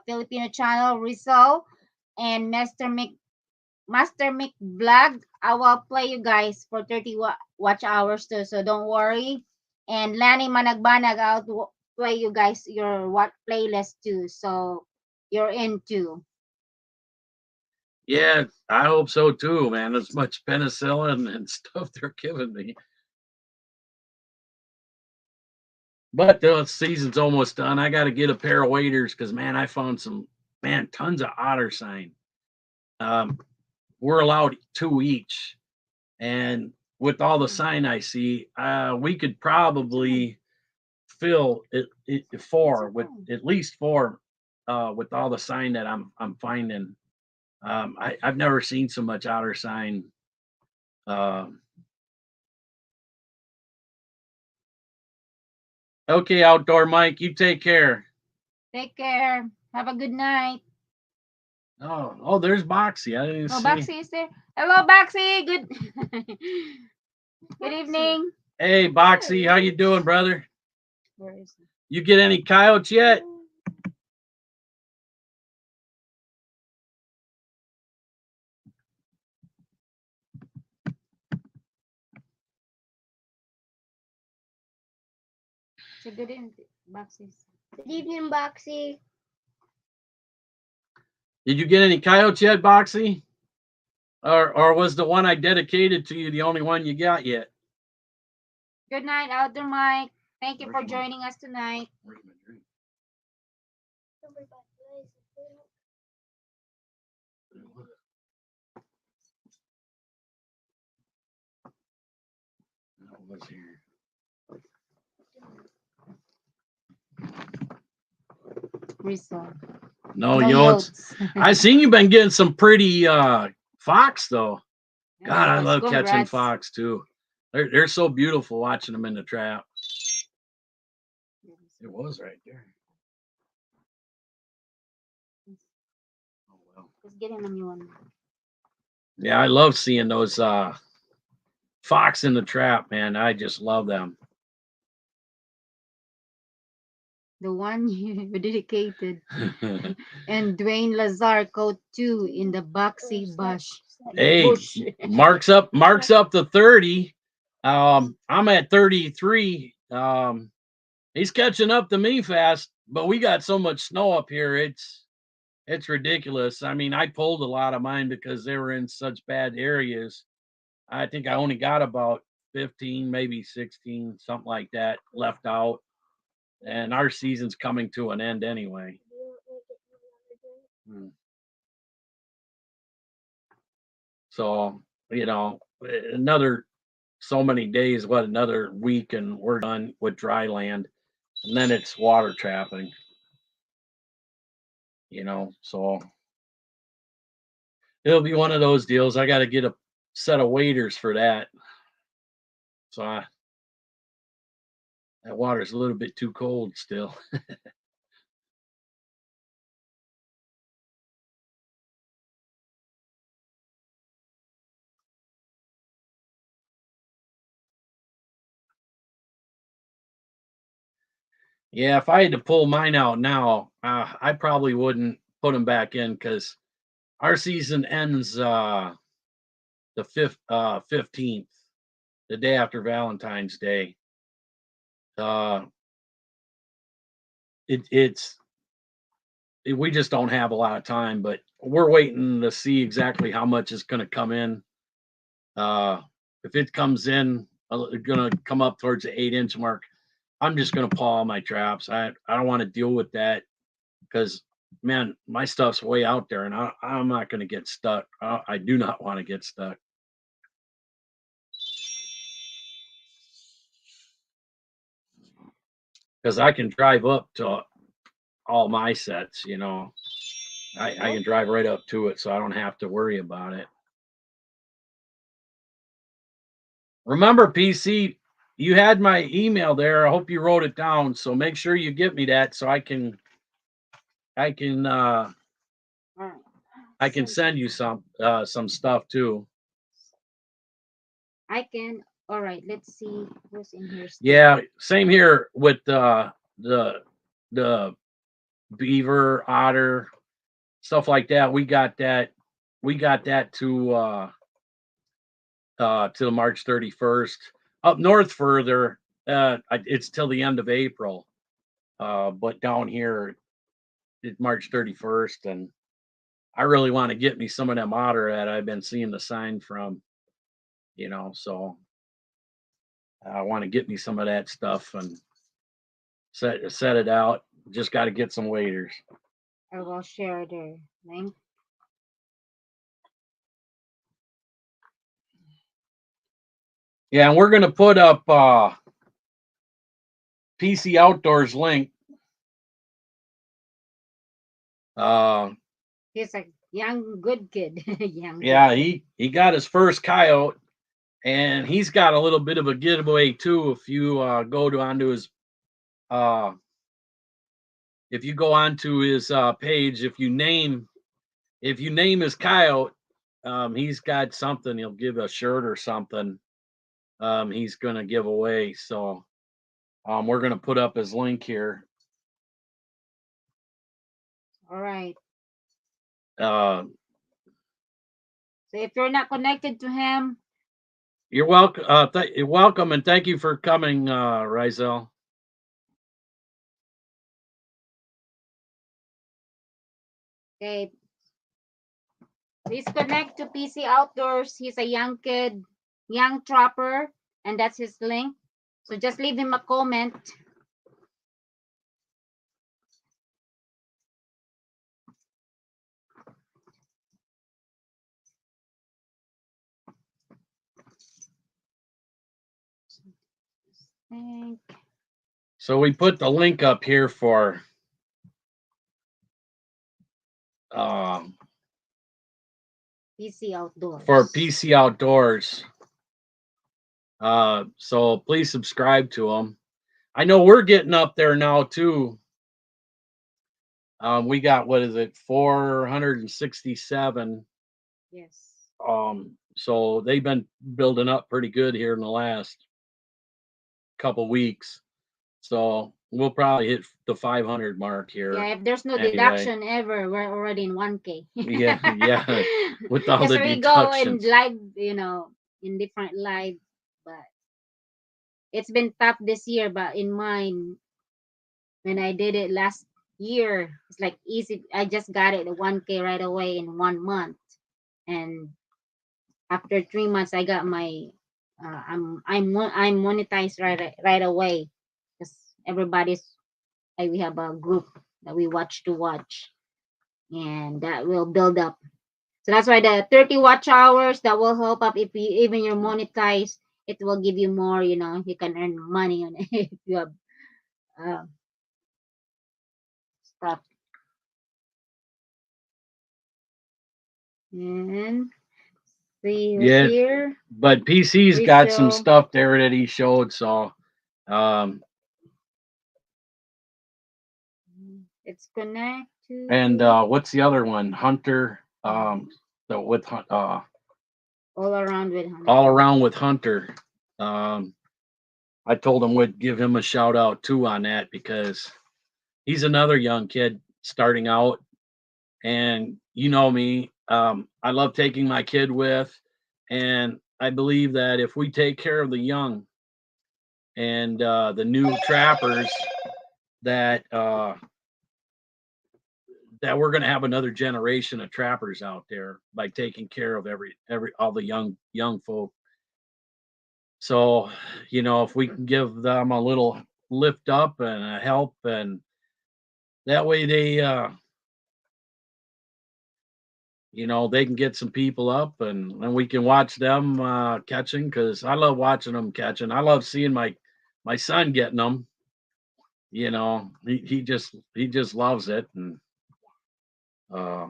Filipino channel, Rizal and Master Mick Vlog. I will play you guys for 30 watch hours too, so don't worry. And Lanny Managbanag, I'll play you guys your playlist too, so you're in too. Yeah, I hope so too, man. As much penicillin and stuff they're giving me. But the season's almost done. I got to get a pair of waders because, man, I found tons of otter sign. We're allowed 2 each. And with all the sign I see, we could probably fill it 4 with at least 4 with all the sign that I'm finding. I've never seen so much otter sign. Okay, Outdoor Mike, you take care. Take care. Have a good night. Oh, there's Boxy. I didn't see. Baxi is there. Hello, Baxi. Good evening. Hey, Boxy, how you doing, brother? Where is he? You get any coyotes yet? So good evening, Baxi. Good evening, Boxy. Did you get any coyotes yet, Boxy? Or was the one I dedicated to you the only one you got yet? Good night, Outdoor Mike. Thank you for Where's my- joining us tonight. Where's my drink? No, it was here. Rizal. No, No yotes. yotes. I seen you been getting some pretty fox though. God, I Yes, love catching congrats. fox too. They're so beautiful watching them in the trap. It was right there. Oh well. Just get him a new one. Yeah, I love seeing those fox in the trap, man. I just love them. The one you dedicated. And Dwayne Lazar code 2 in the Boxy Bush. Hey, Bush. marks up the 30. I'm at 33. He's catching up to me fast, but we got so much snow up here. It's ridiculous. I mean, I pulled a lot of mine because they were in such bad areas. I think I only got about 15, maybe 16, something like that left out. And our season's coming to an end anyway. So, you know, another so many days, another week, and we're done with dry land. And then it's water trapping. You know, so it'll be one of those deals. I got to get set of waders for that. So that water's a little bit too cold still. Yeah, if I had to pull mine out now, I probably wouldn't put them back in because our season ends the 15th, the day after Valentine's Day. Uh, we just don't have a lot of time, but we're waiting to see exactly how much is going to come in. If it comes in, going to come up towards the 8-inch mark, I'm just going to paw my traps. I don't want to deal with that because, man, my stuff's way out there and I'm not going to get stuck. I do not want to get stuck. Because I can drive up to all my sets, you know. I can drive right up to it, so I don't have to worry about it. Remember, PC, you had my email there. I hope you wrote it down. So make sure you get me that so I can send you some stuff too. I can. All right. Let's see who's in here. Yeah, same here with the beaver, otter, stuff like that. We got that to till March 31st. Up north further, it's till the end of April. But down here, it's March 31st, and I really want to get me some of them otter that I've been seeing the sign from, you know. So I want to get me some of that stuff and set it out. Just got to get some waders. I will share the link. Yeah, and we're gonna put up PC Outdoors link. He's a young good kid. Yeah, he got his first coyote, and he's got a little bit of a giveaway too. If you go onto his page, if you name his coyote, he's got something. He'll give a shirt or something. He's gonna give away. So we're gonna put up his link here. All right. So if you're not connected to him, you're welcome. You're welcome, and thank you for coming, Rizel. okay. Please connect to PC Outdoors. He's a young kid, young trapper, and that's his link. So just leave him a comment. So we put the link up here for PC Outdoors. For PC Outdoors. So please subscribe to them. I know we're getting up there now too. We got, what is it, 467. Yes. So they've been building up pretty good here in the last couple weeks. So we'll probably hit the 500 mark here. Yeah, if there's no deduction ever, we're already in 1K. yeah, with all the we deductions. go in live, in different live, but it's been tough this year. But in mine, when I did it last year, it's like easy. I just got it 1K right away in 1 month, and after 3 months, I got my I'm monetized right away because we have a group that we watch, and that will build up. So that's why the 30 watch hours that will help up if you even you're monetized, it will give you more. You can earn money on it if you have stuff. And See who's Yeah, here. but PC's got some Resale. stuff there that he showed. So, um, It's connect to and what's the other one? Hunter. So with all around with Hunter. all around with Hunter. Um, I told him we'd give him a shout out too on that because he's another young kid starting out, and you know me, I love taking my kid with, and I believe that if we take care of the young and the new trappers, that that we're going to have another generation of trappers out there by taking care of every all the young folk. So, you know, if we can give them a little lift up and a help, and that way they, you know, they can get some people up, and we can watch them catching because I love watching them catching. I love seeing my son getting them. You know, he just loves it, and uh,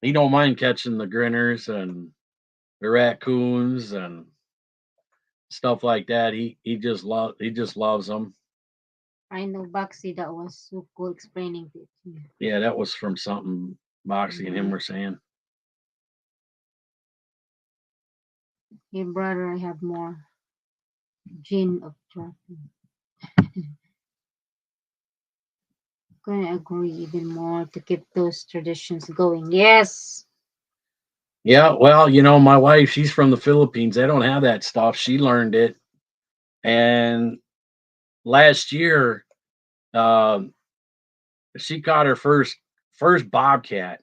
he don't mind catching the grinners and the raccoons and stuff like that. He just loves them. I know Baxi, that was so cool explaining it. Yeah, that was from something Moxie and him were saying. Hey brother, I have more gin of trapping. Gonna agree even more to keep those traditions going. Yes. Yeah, well, you know, my wife, she's from the Philippines. They don't have that stuff. She learned it, and last year, um, she caught her first bobcat,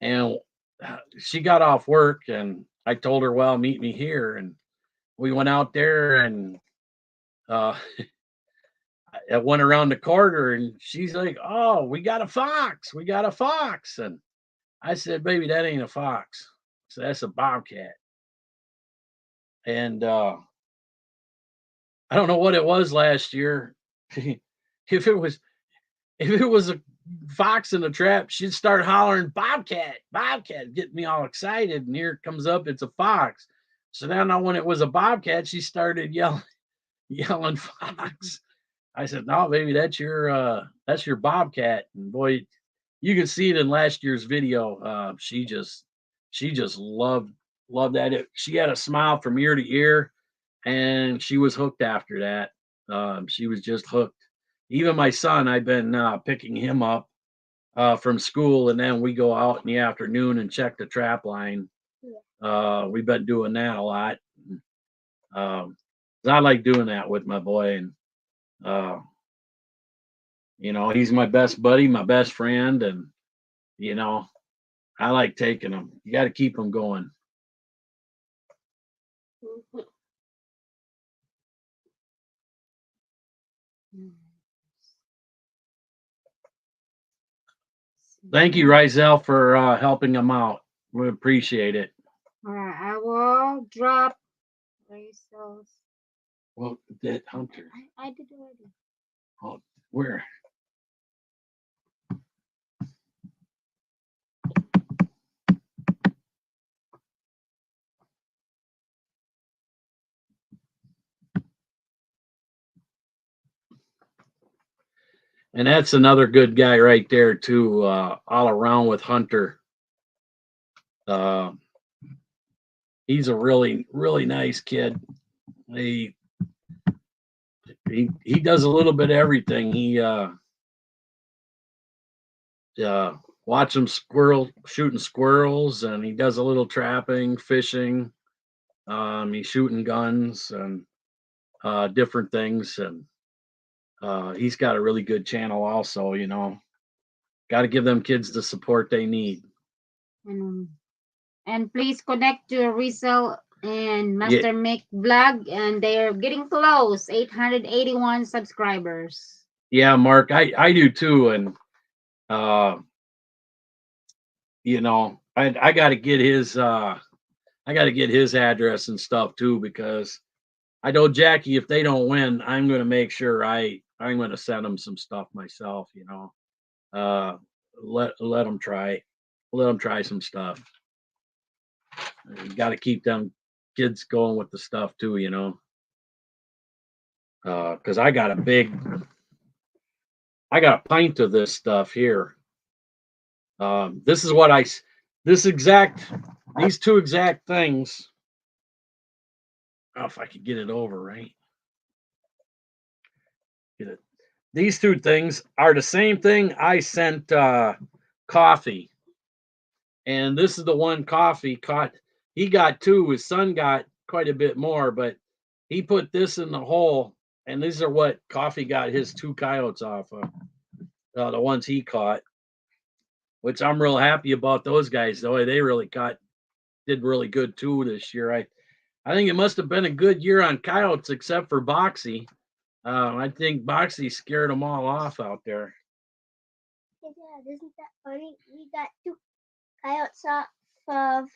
and she got off work, and I told her, "Well, meet me here," and we went out there, and uh, I went around the corner, and she's like, "Oh, we got a fox! We got a fox!" And I said, "Baby, that ain't a fox. So that's a bobcat." And I don't know what it was last year. if it was if it was a fox in a trap, she'd start hollering "Bobcat, Bobcat," get me all excited. And here it comes up, it's a fox. So now when it was a bobcat, she started yelling "Fox." I said, "No, baby, that's your bobcat." And boy, you can see it in last year's video. She just loved that. She had a smile from ear to ear, and she was hooked after that. She was just hooked. Even my son, I've been picking him up from school, and then we go out in the afternoon and check the trap line. We've been doing that a lot. Um, 'Cause I like doing that with my boy, and uh, you know, he's my best buddy, my best friend, and you know, I like taking him. You got to keep him going. Thank you, Rizel, for helping him out. We appreciate it. Alright, I will drop results. Well, that Hunter. I did already. Oh, where? And that's another good guy right there too. All around with Hunter. Uh, he's a really nice kid. He he does a little bit of everything. He watch him shooting squirrels, and he does a little trapping, fishing. He's shooting guns and different things, and he's got a really good channel also. You know, got to give them kids the support they need. And, and please connect to Rizal and Yeah, Master Mick vlog, and they're getting close, 881 subscribers. yeah, Mark, I do too, and uh, you know, I got to get his address and stuff too, because I know Jackie, if they don't win, I'm going to make sure I'm going to send them some stuff myself. You know, let them try. let them try some stuff. You got to keep them kids going with the stuff too, you know. Because I got a pint of this stuff here. This is what these two exact things. Oh, if I could get it over right. Get it. These two things are the same thing I sent coffee. And this is the one coffee caught. He got two. His son got quite a bit more, but he put this in the hole. And these are what coffee got his two coyotes off of. The ones he caught, which I'm real happy about those guys. The way they really did really good too this year. I think it must have been a good year on coyotes, except for Boxy. I think Boxy scared them all off out there. Hey, Dad, isn't that funny? We got 2 coyotes off of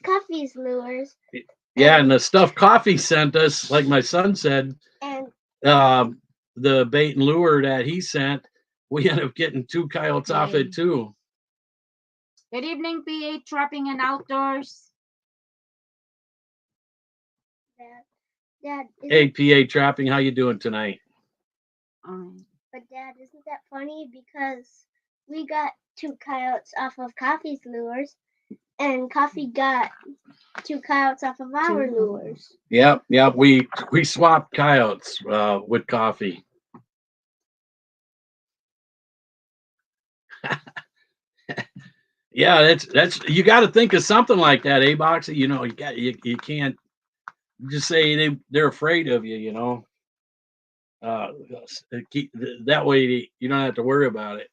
Coffee's lures. Yeah, and the stuff Coffee sent us, like my son said, And the bait and lure that he sent, we ended up getting 2 coyotes off it too. Good evening, PA Trapping and Outdoors. Dad, Hey, PA Trapping, how you doing tonight? But Dad, isn't that funny? Because we got 2 coyotes off of Coffee's lures, and Coffee got 2 coyotes off of our lures. Yep, we swapped coyotes with Coffee. Yeah, that's you got to think of something like that, eh, Boxy? You know, you can't just say they're afraid of you. You know, that way you don't have to worry about it.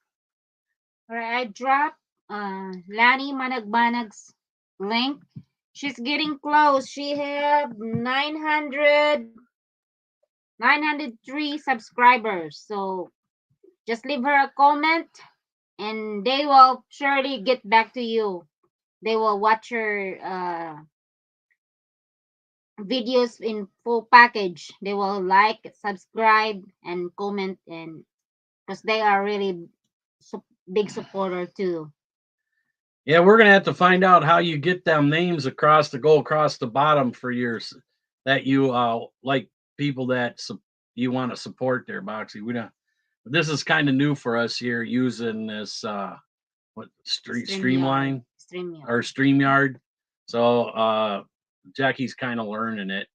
All right, I dropped Lani Managmanag's link. She's getting close. She have 903 subscribers. So just leave her a comment and they will surely get back to you. They will watch her videos in full package. They will like, subscribe, and comment, and because they are really big supporter too. Yeah, we're gonna have to find out how you get them names across the bottom for yours that you like people that you want to support there, Boxy. We don't. This is kind of new for us here using this Streamline or StreamYard. So Jackie's kind of learning it.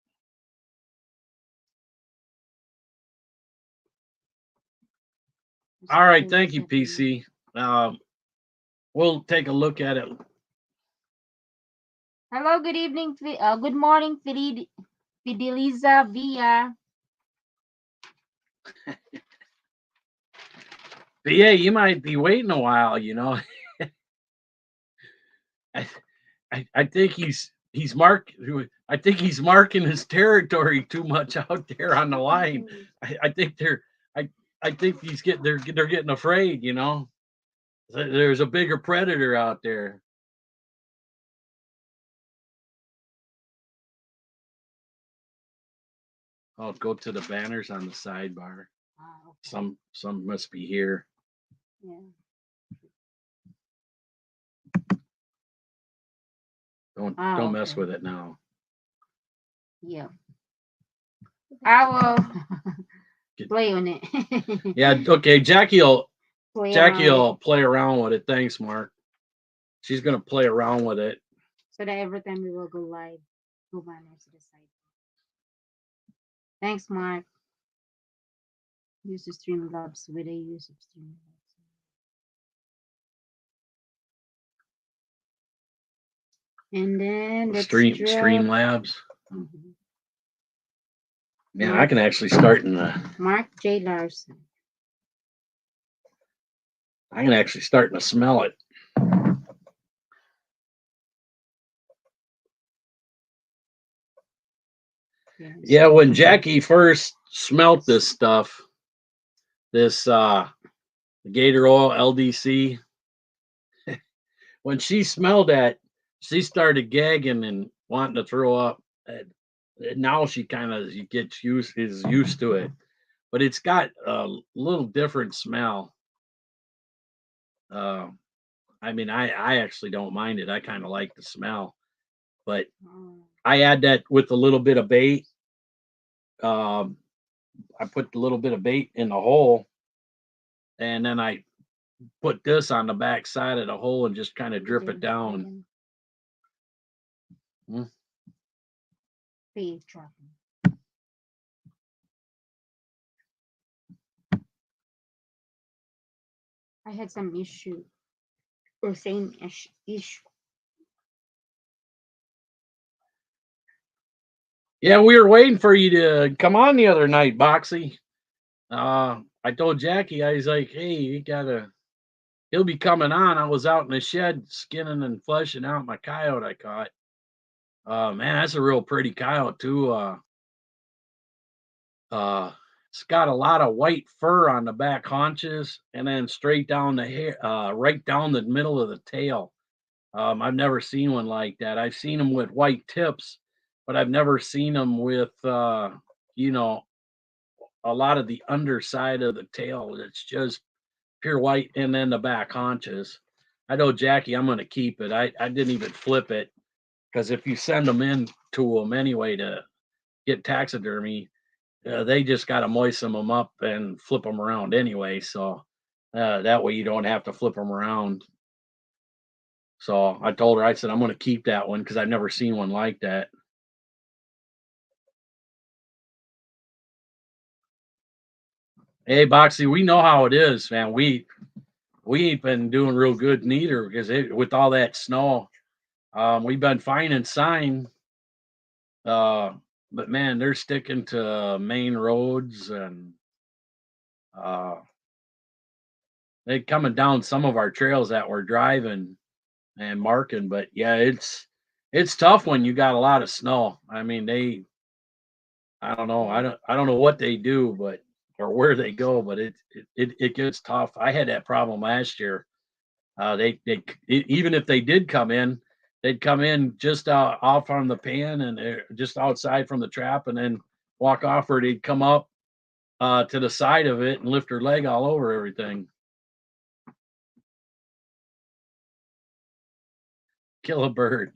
All right, thank you, PC. We'll take a look at it. Hello, good evening, good morning, Fideliza Via. But yeah, you might be waiting a while, you know. I think he's I think he's marking his territory too much out there on the line. I think I think they're getting afraid, you know. There's a bigger predator out there. I'll go to the banners on the sidebar. Okay. Some must be here. Yeah. Don't mess with it now. Yeah. I will play on it. Yeah, okay. Jackie will play play around with it. Thanks, Mark. She's gonna play around with it. So that every time we will go live, go banners to the side. Thanks, Mark. Use the Streamlabs with a use of Streamlabs. And then let's Streamlabs. Mm-hmm. Yeah, Mark, I can actually start in the Mark J. Larson. I can actually start to smell it. Yeah, when Jackie first smelt this stuff, this Gator Oil LDC, when she smelled that, she started gagging and wanting to throw up. Now she kind of is used to it, but it's got a little different smell. I mean, I actually don't mind it. I kind of like the smell, but Oh. I add that with a little bit of bait. Um, I put a little bit of bait in the hole, and then I put this on the back side of the hole and just kind of drip it down. Mm. Bait trapping. I had some issue or same issue. Yeah, we were waiting for you to come on the other night, Boxy. I told Jackie, I was like, hey, he'll be coming on. I was out in the shed skinning and fleshing out my coyote I caught. Man, that's a real pretty coyote too. It's got a lot of white fur on the back haunches and then straight down the hair, right down the middle of the tail. I've never seen one like that. I've seen them with white tips, but I've never seen them with, you know, a lot of the underside of the tail. It's just pure white, and then the back haunches. I know Jackie, I'm going to keep it. I didn't even flip it because if you send them in to them anyway to get taxidermy, they just got to moisten them up and flip them around anyway. So that way you don't have to flip them around. So I told her, I said, I'm going to keep that one because I've never seen one like that. Hey, Boxy, we know how it is, man. We ain't been doing real good neither because with all that snow, we've been finding sign, uh, but man, they're sticking to main roads and uh, they coming down some of our trails that we're driving and marking. But yeah, it's tough when you got a lot of snow. I mean, I don't know, I don't know what they do, but or where they go, but it gets tough. I had that problem last year. Even if they did come in, they'd come in just off on the pan and just outside from the trap, and then walk off, or they'd come up to the side of it and lift her leg all over everything. Kill a bird.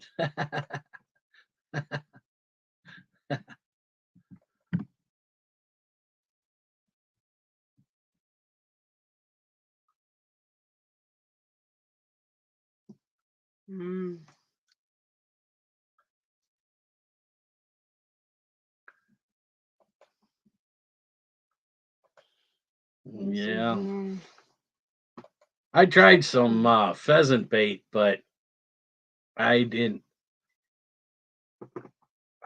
Mm. Yeah, Yeah. I tried some pheasant bait, but I didn't.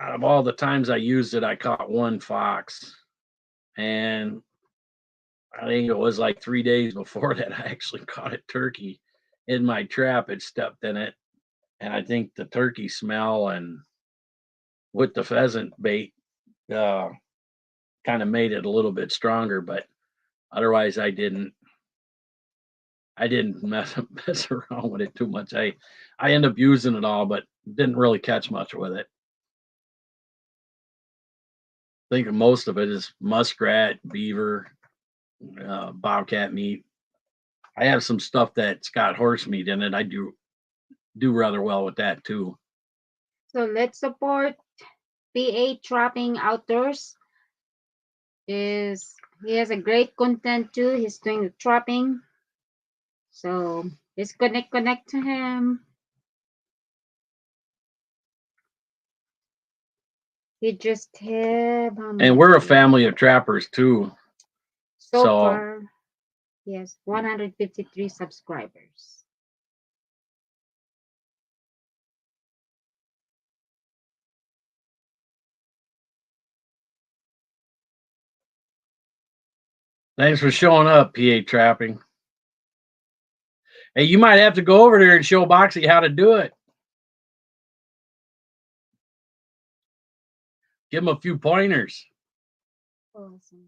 Out of all the times I used it, I caught one fox, and I think it was like 3 days before that I actually caught a turkey in my trap. It stepped in it, and I think the turkey smell and with the pheasant bait uh, kind of made it a little bit stronger. But otherwise, I didn't mess around with it too much. I end up using it all, but didn't really catch much with it. I think most of it is muskrat, beaver, bobcat meat. I have some stuff that's got horse meat in it. I do rather well with that too. So let's support PA Trapping Outdoors. He has a great content too. He's doing the trapping. So let's connect to him. He just have And we're a family of trappers too. so So far, yes, 153 subscribers. thanks for showing up, PA Trapping. Hey, you might have to go over there and show Boxy how to do it. Give him a few pointers. Awesome.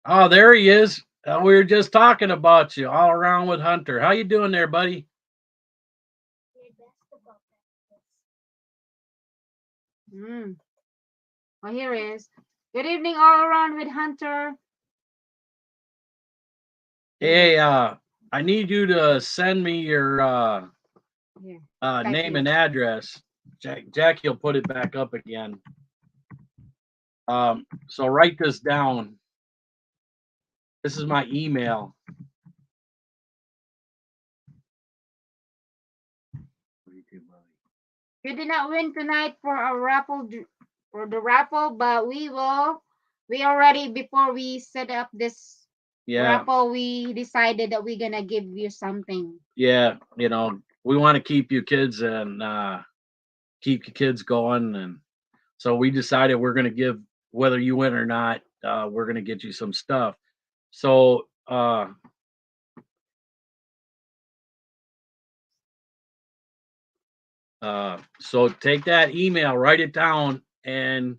Oh, there he is. We were just talking about you all around with Hunter. How you doing there, buddy? Mm. Oh, here is. Good evening all around with Hunter. Hey, I need you to send me your Here. name you. and address. Jackie will put it back up again. So write this down. This is my email. You did not win tonight for a raffle for the raffle, but we already before we set up this raffle, we decided that we're gonna give you something. Yeah, you know, we want to keep you kids and keep your kids going, and so we decided we're gonna give, whether you win or not, we're gonna get you some stuff. So so take that email, write it down, and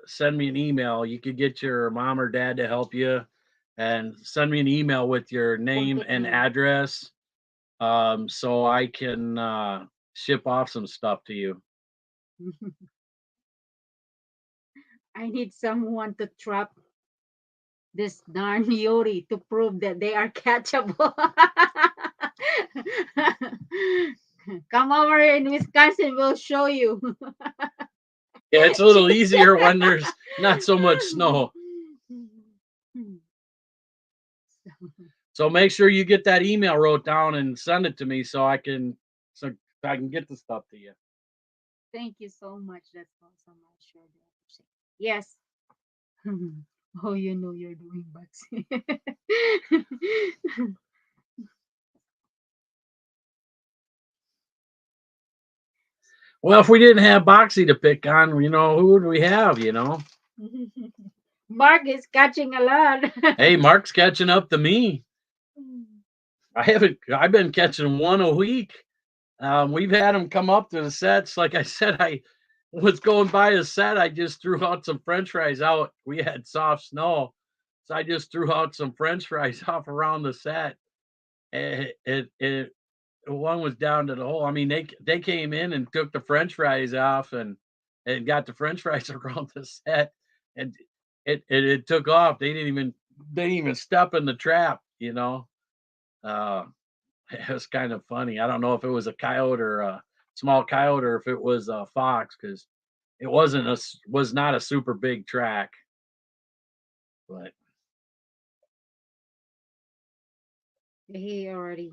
send me an email. You could get your mom or dad to help you, and send me an email with your name and address, so I can ship off some stuff to you. I need someone to trap this darn Yuri to prove that they are catchable. Come over in Wisconsin, we'll show you. Yeah, it's a little easier when there's not so much snow. So make sure you get that email wrote down and send it to me so I can get the stuff to you. Thank you so much. That's awesome. I sure do appreciate. Yes. Oh, you know you're doing Baxi. Well, if we didn't have Boxy to pick on, you know, who would we have, you know? Mark is catching a lot. Hey, Mark's catching up to me. I've been catching one a week. We've had him come up to the sets. Like I said, I was going by a set. I just threw out some French fries out. We had soft snow. So I just threw out some French fries off around the set. It one was down to the hole. I mean, they came in and took the French fries off and got the French fries around the set, and it took off. They didn't even step in the trap. You know, uh, it was kind of funny. I don't know if it was a coyote or a small coyote or if it was a fox, because it was not a super big track, but He already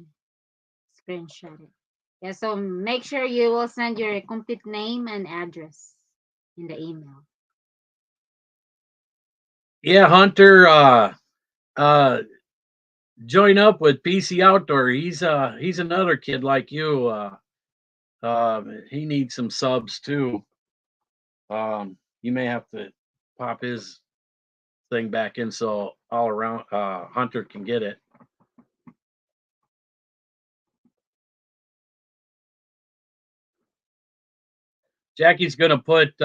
screenshot it. Yeah, so make sure you will send your complete name and address in the email. yeah, Hunter, uh, join up with PC Outdoor. He's another kid like you. He needs some subs too. You may have to pop his thing back in so all around Hunter can get it. Jackie's gonna put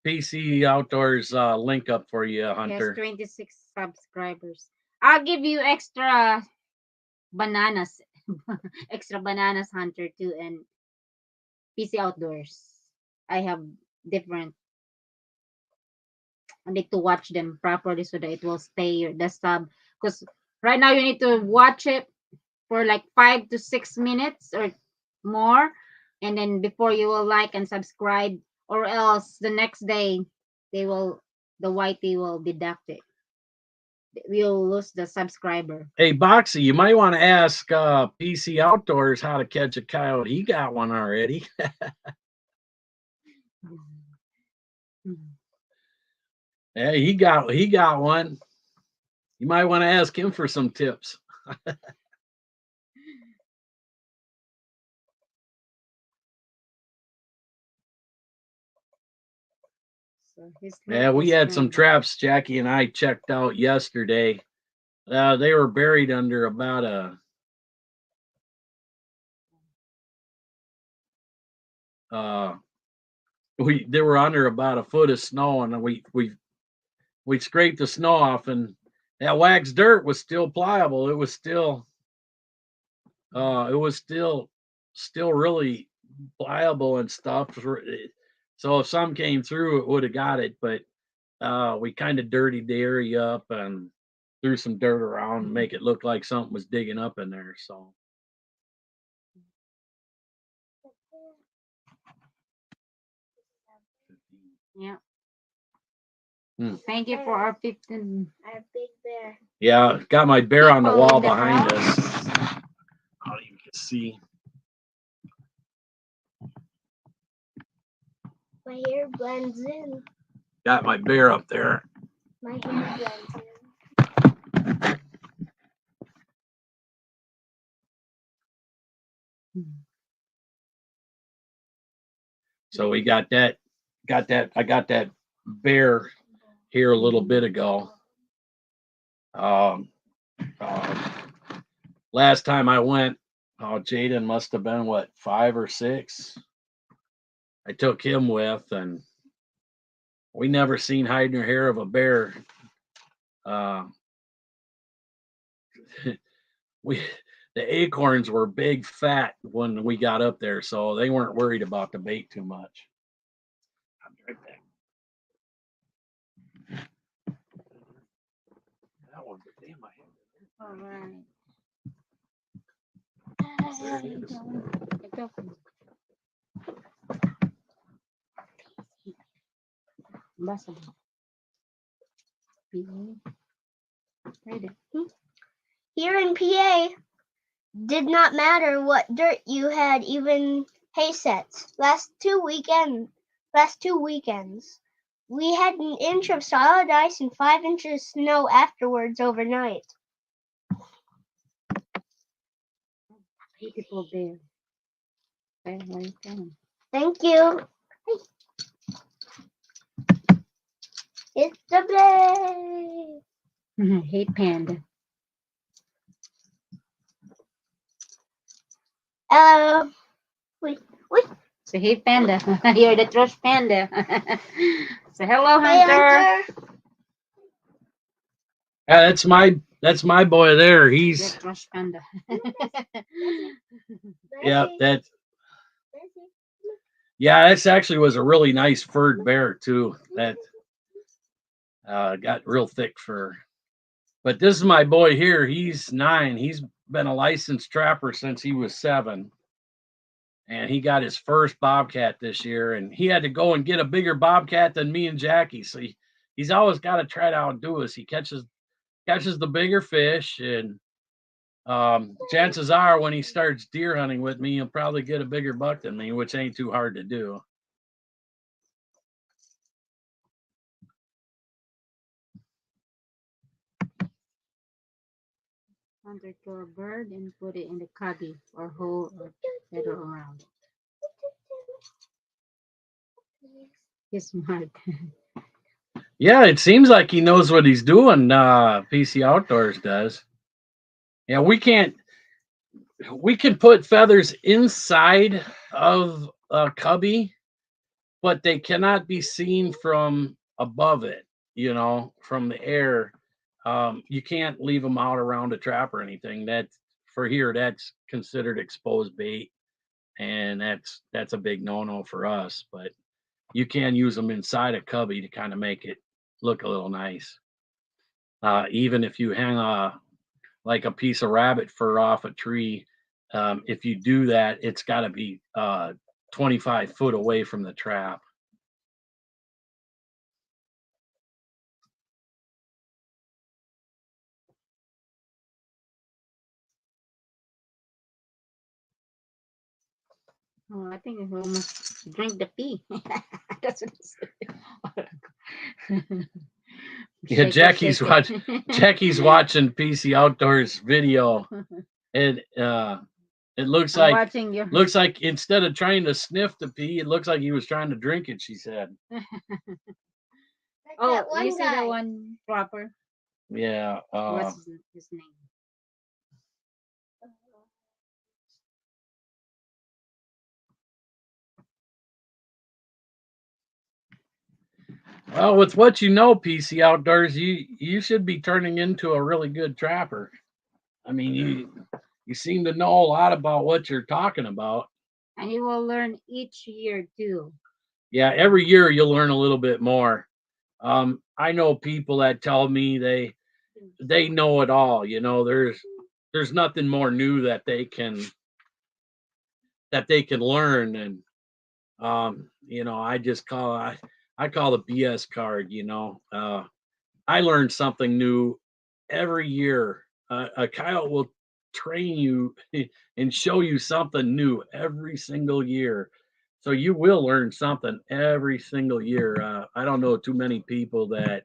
PC Outdoors link up for you, Hunter. Yes, 26 subscribers. I'll give you extra bananas. Extra bananas, Hunter, too, and PC Outdoors. I have different. I need to watch them properly so that it will stay the sub. Because right now you need to watch it for like 5 to 6 minutes or more, and then before you will like and subscribe, or else the next day the YT will deduct it. We'll lose the subscriber. Hey, Boxy, you might want to ask PC Outdoors how to catch a coyote. He got one already. Yeah, he got one. You might want to ask him for some tips. So Yeah, we had some traps Jackie and I checked out yesterday. They were buried under about they were under about a foot of snow, and we scraped the snow off, and that waxed dirt was still pliable. It was still really pliable and stuff. So if some came through, it would have got it. But we kind of dirtied the area up and threw some dirt around and make it look like something was digging up in there. So Yeah. Hmm. Thank you for our 15 Our big bear. yeah, got my bear on the people wall in the behind house. us. I don't even can see. My hair blends in. Got my bear up there. My hair blends in. So we got that. I got that bear here a little bit ago. Um, last time I went, Jaden must have been what, 5 or 6. I took him with, and we never seen hide nor hair of a bear. We the acorns were big fat when we got up there, so they weren't worried about the bait too much. I'll be right back. That one, but damn, I All right. There it is. Ito. Basa ba? Ready. Here in PA, did not matter what dirt you had, even hay sets. Last two weekends, we had an inch of solid ice and 5 inches of snow afterwards overnight. Beautiful bear. Okay, welcome. Thank you. It's the bear. Hey, panda. Hello. Wait. Say hey, panda. You're the trash panda. Say hello, Hey, Hunter. Hunter. Yeah, that's my boy there. The He's trash panda. yeah, Bessie. this actually was a really nice furred bear too. That got real thick fur. But this is my boy here. He's 9. He's been a licensed trapper since he was 7. And he got his first bobcat this year, and he had to go and get a bigger bobcat than me and Jackie. So he's always got to try to outdo us. He catches the bigger fish, and chances are when he starts deer hunting with me, he'll probably get a bigger buck than me, which ain't too hard to do. Hunter kill a bird and put it in the cubby or hole or feather around it. He's smart. Yeah, it seems like he knows what he's doing. PC Outdoors does. Yeah, we can put feathers inside of a cubby, but they cannot be seen from above it, from the air. You can't leave them out around a trap or anything. That's for here, that's considered exposed bait, and that's a big no-no for us. But you can use them inside a cubby to kind of make it look a little nice. Even if you hang like a piece of rabbit fur off a tree, if you do that, it's got to be 25 foot away from the trap. Oh, I think he almost drink the pee. That's what he said. Yeah, Shake it. Jackie's watching PC Outdoors video, and it looks I'm like watching you. Instead of trying to sniff the pee, it looks like he was trying to drink it. She said, Oh, That one you see guy. the one dropper? "Yeah, What's his name? well, with what you know, PC Outdoors, you should be turning into a really good trapper. I mean, you seem to know a lot about what you're talking about. And you will learn each year too. yeah, every year you'll learn a little bit more. I know people that tell me they know it all. You know, there's nothing more new that they can learn, and you know, I call the BS card. You know, I learn something new every year. A coyote will train you and show you something new every single year. So you will learn something every single year. I don't know too many people that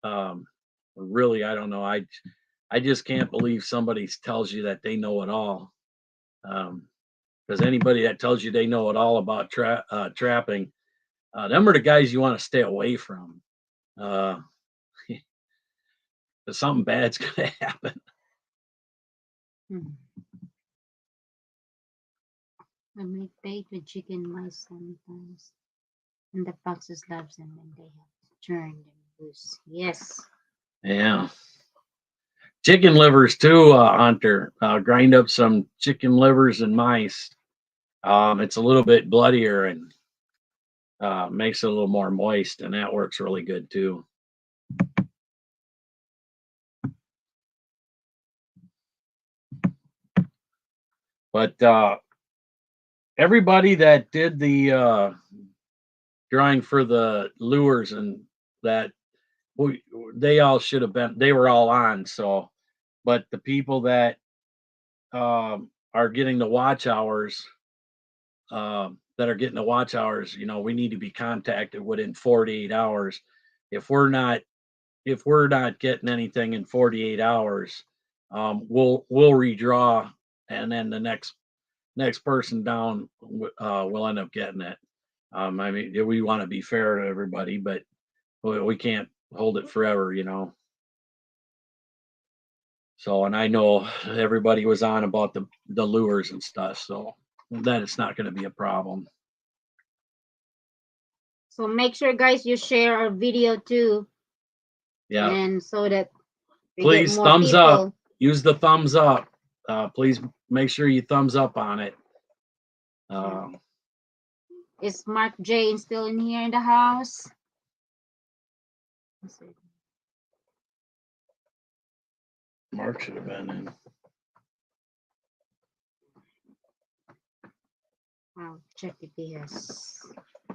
um, really, I don't know. I just can't believe somebody tells you that they know it all. Because anybody that tells you they know it all about trapping, them are the guys you want to stay away from. Uh, 'Cause something bad's gonna happen. Hmm. I make bait with chicken mice sometimes, and the foxes loves them when they have to turn them loose. Yes. Yeah. Chicken livers too, Hunter. Grind up some chicken livers and mice. It's a little bit bloodier and makes it a little more moist, and that works really good too. But everybody that did the drawing for the lures and that they all should have been. They were all on. So, but the people that are getting the watch hours, that are getting the watch hours, you know, we need to be contacted within 48 hours. If we're not if we're not getting anything in 48 hours, we'll redraw, and then the next person down will end up getting it. I mean, we want to be fair to everybody, but we can't hold it forever, you know. So, and I know everybody was on about the lures and stuff, so that it's not going to be a problem. So make sure, guys, you share our video too, Yeah. and so that we get Please more thumbs up. people. Use the thumbs up. Please make sure you thumbs up on it. Is Mark J still in here in the house? Let's see. Mark should have been in. I'll check if he has,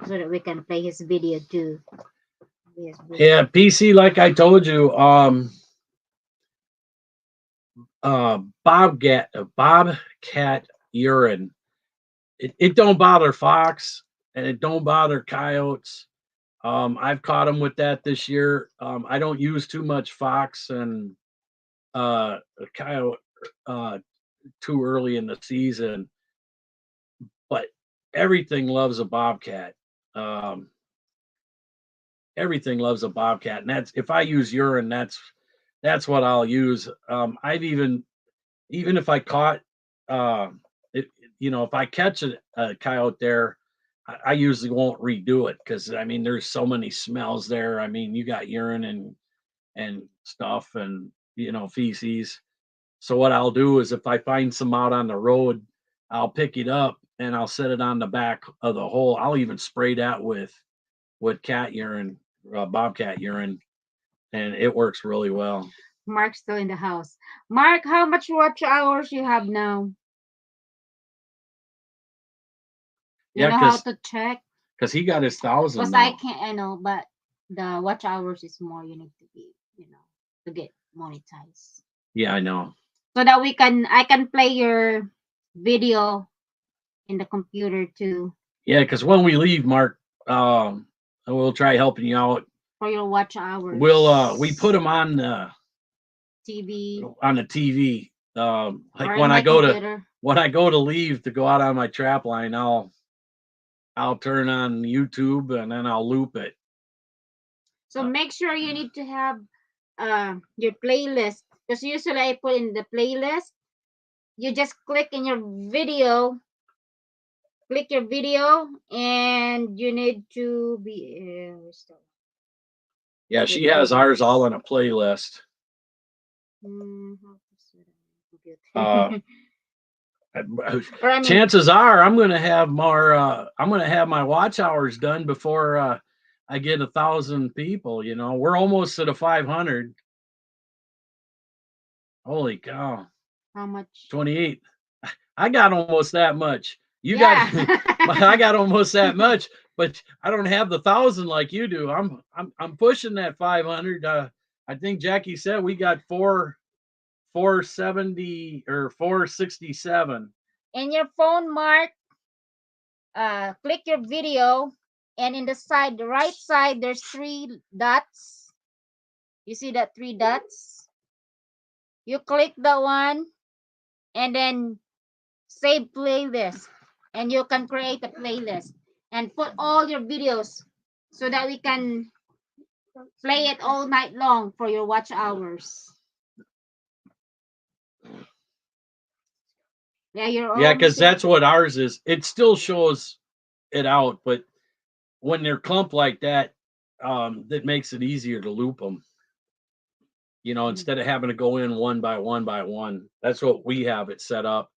so that we can play his video too. Yeah, PC, like I told you, bobcat urine. It don't bother fox and it don't bother coyotes. I've caught them with that this year. I don't use too much fox and coyote too early in the season, but everything loves a bobcat. Um, Everything loves a bobcat, and that's if I use urine, that's what I'll use. I've even if I caught, uh, it, you know, if I catch a coyote there, I usually won't redo it because I mean there's so many smells there. I mean you got urine and stuff and you know feces. So what I'll do is if I find some out on the road, I'll pick it up and I'll set it on the back of the hole. I'll even spray that with cat urine, bobcat urine, and it works really well. Mark's still in the house. Mark, how much watch hours you have now? You Yeah, know how to check? because he got his 1,000 Because I can't, I know, but the watch hours is more. You need to be, to get monetized. Yeah, I know. So that I can play your video in the computer too. Yeah, because when we leave, Mark, we'll try helping you out. For your watch hours. We put them on the TV. Like Or when in my I go computer. to leave to go out on my trap line, I'll turn on YouTube and then I'll loop it. So make sure you need to have your playlist, because usually I put in the playlist. You just click your video, and you need to be. Yeah, she has ours all on a playlist. Or I mean, chances are I'm going to have more. I'm going to have my watch hours done before I get 1,000 people. You know, we're almost at a 500. Holy cow! how much? 28. I got almost that much. You Yeah. got, I got almost that much, but I don't have the 1,000 like you do. I'm pushing that 500. I think Jackie said we got 470 or 467. In your phone, Mark, click your video, and in the side, the right side, there's 3 dots. You see that 3 dots? You click that one, and then save playlist, and you can create a playlist and put all your videos so that we can play it all night long for your watch hours. Yeah, you're Yeah, almost because that's what ours is. It still shows it out, but when they're clumped like that, that makes it easier to loop them. You know, instead of having to go in one by one by one. That's what we have it set up.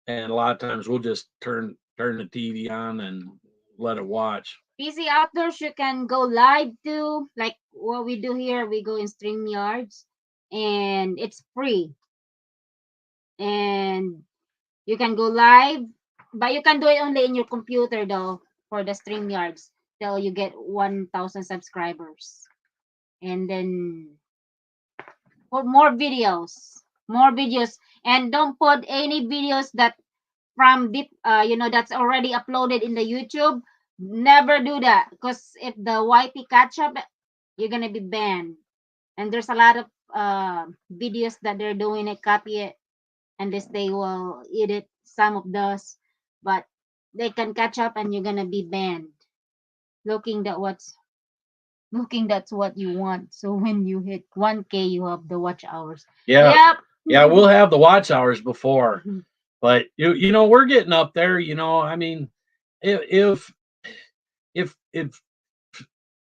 And a lot of times we'll just turn the TV on and let it watch. PC Outdoors. You can go live too, like what we do here. We go in StreamYards, and it's free. And you can go live, but you can do it only in your computer though for the StreamYards till you get 1,000 subscribers. And then for more videos, and don't put any videos that from deep, that's already uploaded in the YouTube. Never do that, because if the YT catch up, you're gonna be banned. And there's a lot of videos that they're doing it, copy it, and this they will edit some of those, but they can catch up and you're gonna be banned. Looking that's what you want. So when you hit 1K, you have the watch hours. Yeah. Yep. Yeah, we'll have the watch hours before. Mhm. But you know, we're getting up there, you know. I mean, if if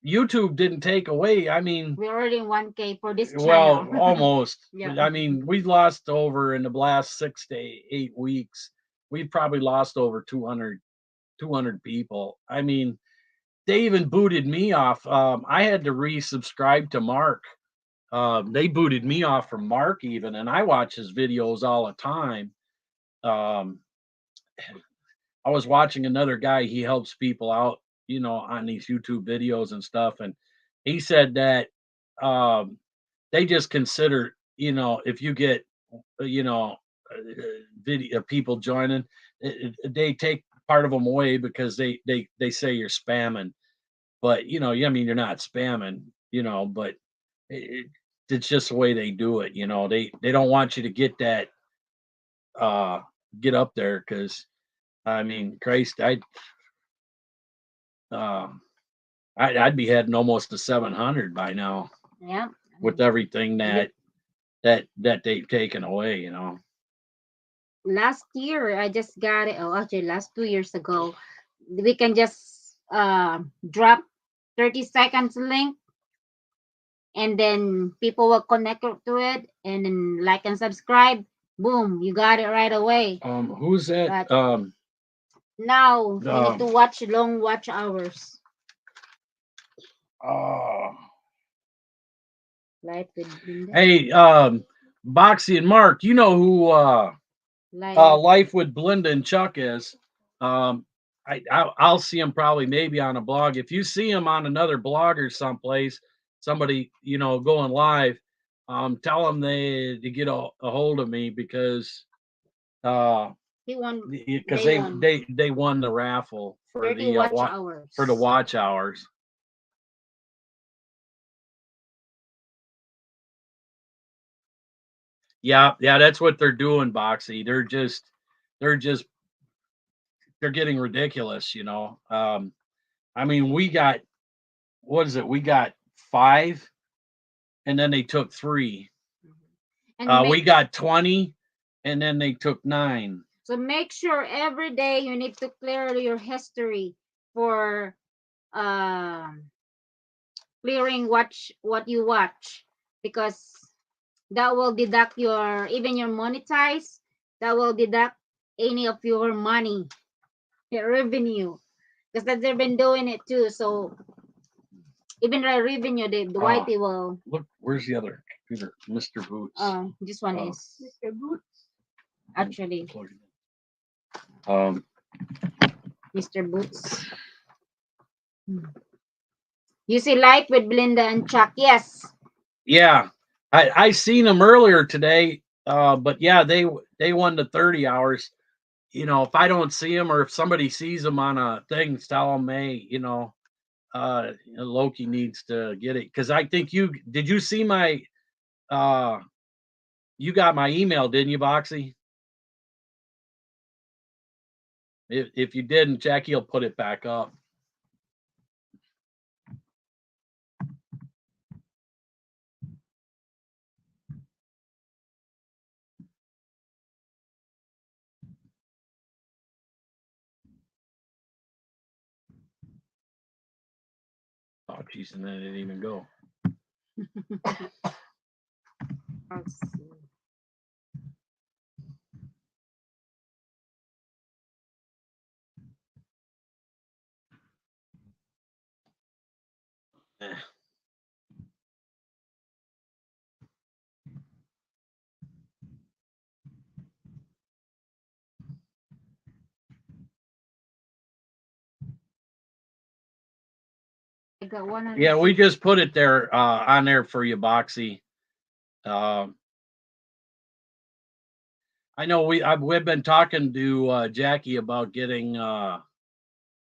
YouTube didn't take away, I mean, We're already in 1K for this well, channel. almost. Yeah. I mean, we lost over in the last 6 to 8 weeks. We probably lost over 200 people. I mean, they even booted me off. I had to resubscribe to Mark. They booted me off from Mark even, and I watch his videos all the time. Um, I was watching another guy. He helps people out, you know, on these YouTube videos and stuff, and he said that um, they just consider, you know, if you get, you know, video people joining, they take part of them away because they say you're spamming. But you know, I mean, you're not spamming, you know, but it, it's just the way they do it. You know, they don't want you to get that uh get up there because I mean, Christ, um I'd be heading almost to 700 by now Yeah. with everything Yep. that they've taken away. You know. Last year, I just got it. Oh, actually, last 2 years ago, we can just drop 30 seconds link, and then people will connect to it, and then like and subscribe. Boom, you got it right away. Who's that? But now you need to watch long watch hours. Oh, Life with Linda. hey, Boxy and Mark, you know who Life. Life with Belinda and Chuck is. I'll see him probably maybe on a blog. If you see him on another blog or someplace, somebody you know going live, tell them they to get a hold of me because He won. because They won they won the raffle for 30 the watch hours. for the watch hours. Yeah, that's what they're doing, Boxy. They're just they're getting ridiculous, you know. I mean, we got what is it? We got 5, and then they took 3. And We got 20, and then they took 9. so make sure every day you need to clear your history for clearing what you watch, because that will deduct your even your monetize, that will deduct any of your money, your revenue, because that they've been doing it too. So even the revenue, the whitey will. Look, where's the other computer? Mr. Boots. This one Oh. is Mr. Boots. actually Plug it in. Mr. Boots. You see Light with Belinda and Chuck. Yes. Yeah, I seen them earlier today. But yeah, they won the 30 hours. You know, if I don't see them or if somebody sees them on a thing, tell them, hey, you know, Loki needs to get it because I think did you see my you got my email, didn't you, Boxy? If you didn't, Jackie will put it back up. Oh, geez, and then it didn't even go. Let's see. Eh. I got one. Yeah, we just put it there on there for you, Boxy. I know we've been talking to Jackie about getting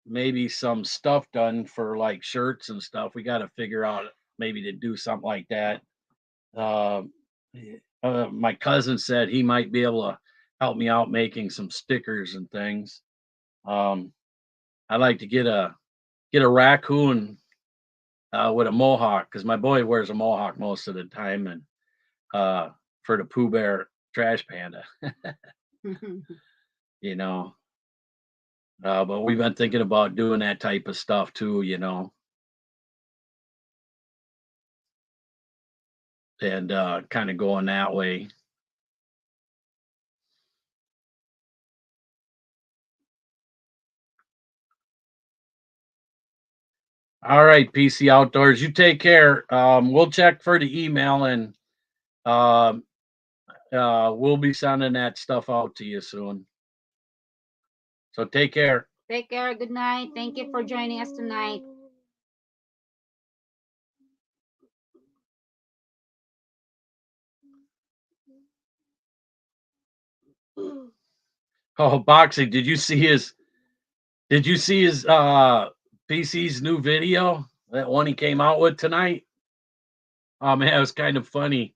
maybe some stuff done for like shirts and stuff. We got to figure out maybe to do something like that. Uh, my cousin said he might be able to help me out making some stickers and things. I'd like to get a raccoon with a mohawk because my boy wears a mohawk most of the time, and for the Pooh Bear Trash Panda, you know. But we've been thinking about doing that type of stuff too, you know, and kind of going that way. All right, PC Outdoors, you take care. We'll check for the email and um, we'll be sending that stuff out to you soon. So take care. Take care. Good night. Thank you for joining us tonight. Oh, Boxy, did you see his PC's new video? That one he came out with tonight? Oh man, it was kind of funny.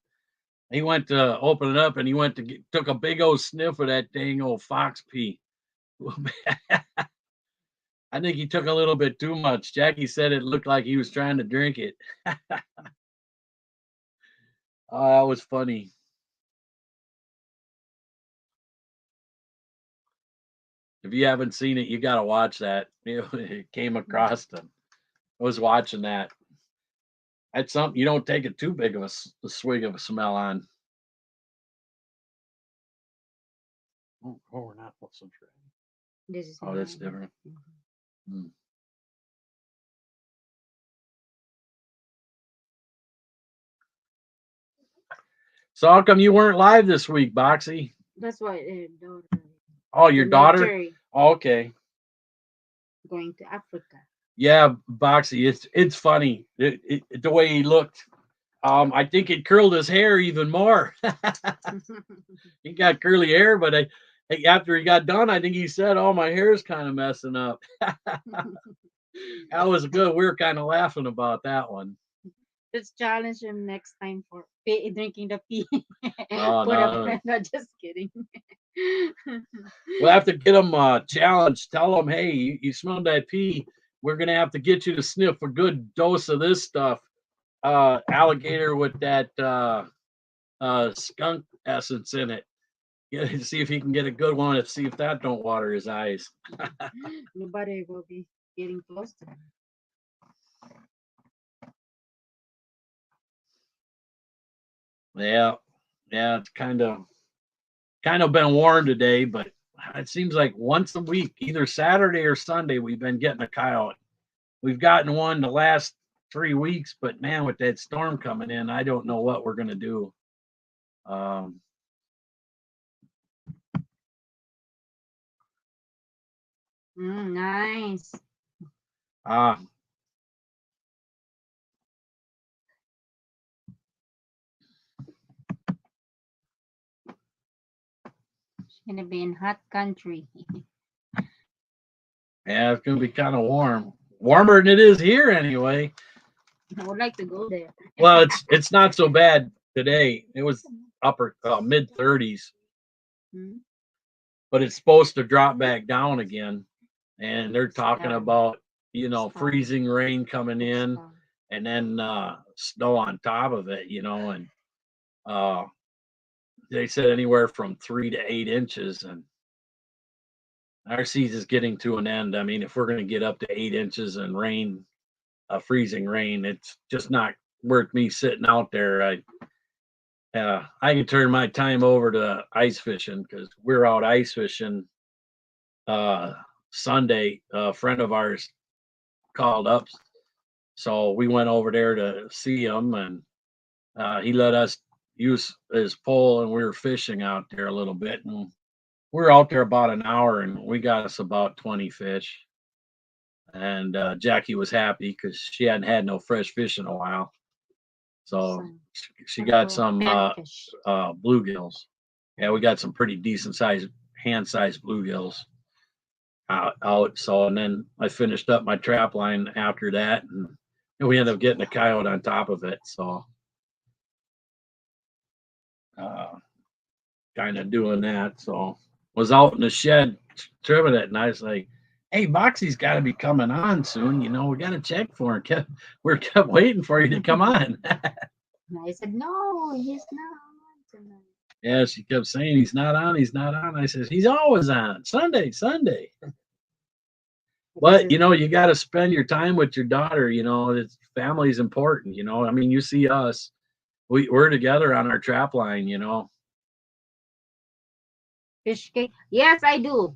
He went to open it up and he went to took a big old sniff of that dang old fox pee. I think he took a little bit too much. Jackie said it looked like he was trying to drink it. Oh, that was funny. If you haven't seen it, you got to watch that. It came across them. I was watching that. That's something you don't take it too big of a swig of a smell on. Oh, we're not. What's some trade? This is Oh, that's mine. different. Hmm. So how come you weren't live this week, Boxy? That's why Oh, your daughter? military Oh, okay. going to Africa. Yeah, Boxy. It's funny the way he looked. I think it curled his hair even more. He got curly hair, but after he got done, I think he said, "Oh, my hair is kind of messing up." That was good. We were kind of laughing about that one. Let's challenge him next time for drinking the pee. Oh, For no. no, just kidding. We'll have to get him challenged. Tell him, hey, you smelled that pee. We're gonna have to get you to sniff a good dose of this stuff. Alligator with that skunk essence in it. Yeah, see if he can get a good one and see if that don't water his eyes. Nobody will be getting close to him. Yeah, it's kind of been warm today, but it seems like once a week, either Saturday or Sunday, we've been getting a coyote. We've gotten one the last 3 weeks, but man, with that storm coming in, I don't know what we're gonna do. Nice. It's gonna be in hot country. Yeah, it's gonna be kind of warm, warmer than it is here anyway. I would like to go there. Well, it's not so bad today. It was upper mid 30s, but it's supposed to drop back down again, and they're talking about freezing rain coming in, and then snow on top of it, and they said anywhere from 3 to 8 inches, and our season's getting to an end. I mean, if we're going to get up to 8 inches and rain, freezing rain, it's just not worth me sitting out there. I can turn my time over to ice fishing because we're out ice fishing Sunday. A friend of ours called up, so we went over there to see him, and he let us use his pole, and we were fishing out there a little bit, and we were out there about an hour, and we got us about 20 fish. And Jackie was happy because she hadn't had no fresh fish in a while. So she got some bluegills. Yeah, we got some pretty decent sized, hand-sized bluegills out. So, and then I finished up my trap line after that, and we ended up getting a coyote on top of it. So, kind of doing that. So, was out in the shed trimming it, and I was like, "Hey, Boxy's got to be coming on soon. We got to check for him. We kept waiting for you to come on." I said, "No, he's not on tonight." Yeah, she kept saying he's not on. He's not on. I said, "He's always on. Sunday." But you got to spend your time with your daughter. It's family's important. I mean, you see us. We're together on our trap line. Fish cake? Yes, I do.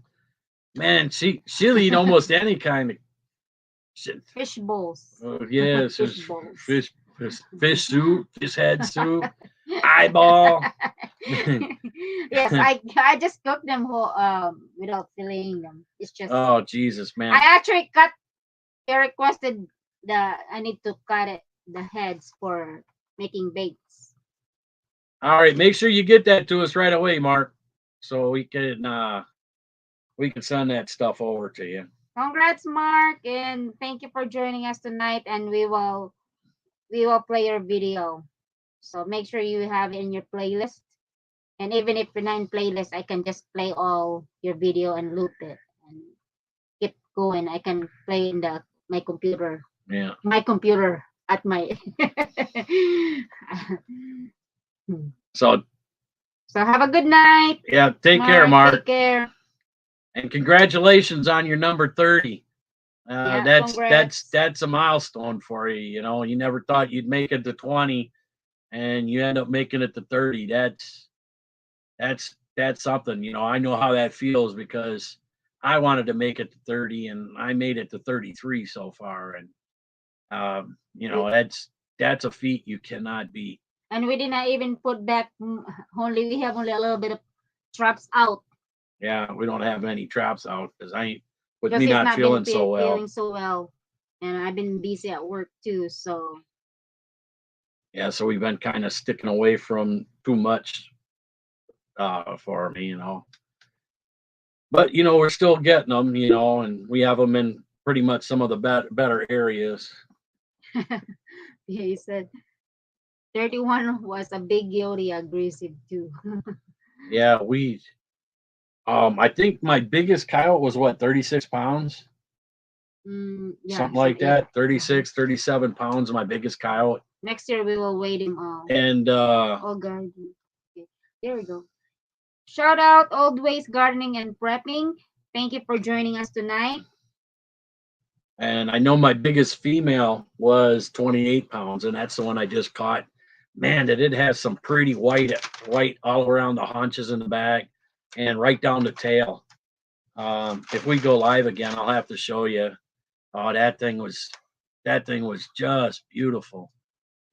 Man, she'll eat almost any kind of shit. Fish bowls. Yes, Fish bowls. Fish soup, fish head soup, eyeball. Yes, I just cook them whole, without filleting them. It's just. Oh Jesus, man! I actually cut. They requested I need to cut the heads for making baits. All right, make sure you get that to us right away, Mark, so we can send that stuff over to you. Congrats, Mark, and thank you for joining us tonight. And we will play your video. So make sure you have it in your playlist. And even if you're not in playlist, I can just play all your video and loop it and keep going. I can play in my computer. Yeah. My computer at my. So have a good night. Yeah, take care, Mark. Take care. And congratulations on your number 30. That's a milestone for you. You never thought you'd make it to 20, and you end up making it to 30. That's something. I know how that feels because I wanted to make it to 30, and I made it to 33 so far. And that's a feat you cannot beat. And we did not even put back. We have only a little bit of traps out. Yeah, we don't have any traps out because with me not feeling so well. And I've been busy at work too, so. Yeah, so we've been kind of sticking away from too much for me, But we're still getting them, and we have them in pretty much some of the better areas. Yeah, he said 31 was a big Yodi aggressive too. Yeah, I think my biggest coyote was 36 pounds? Yeah, something like that. 36, 37 pounds, my biggest coyote. Next year we will weigh him all. And all garden. Okay, there we go. Shout out Old Ways Gardening and Prepping. Thank you for joining us tonight. And I know my biggest female was 28 pounds, and that's the one I just caught. Man, did it have some pretty white all around the haunches in the back and right down the tail. If we go live again, I'll have to show you. Oh, that thing was just beautiful.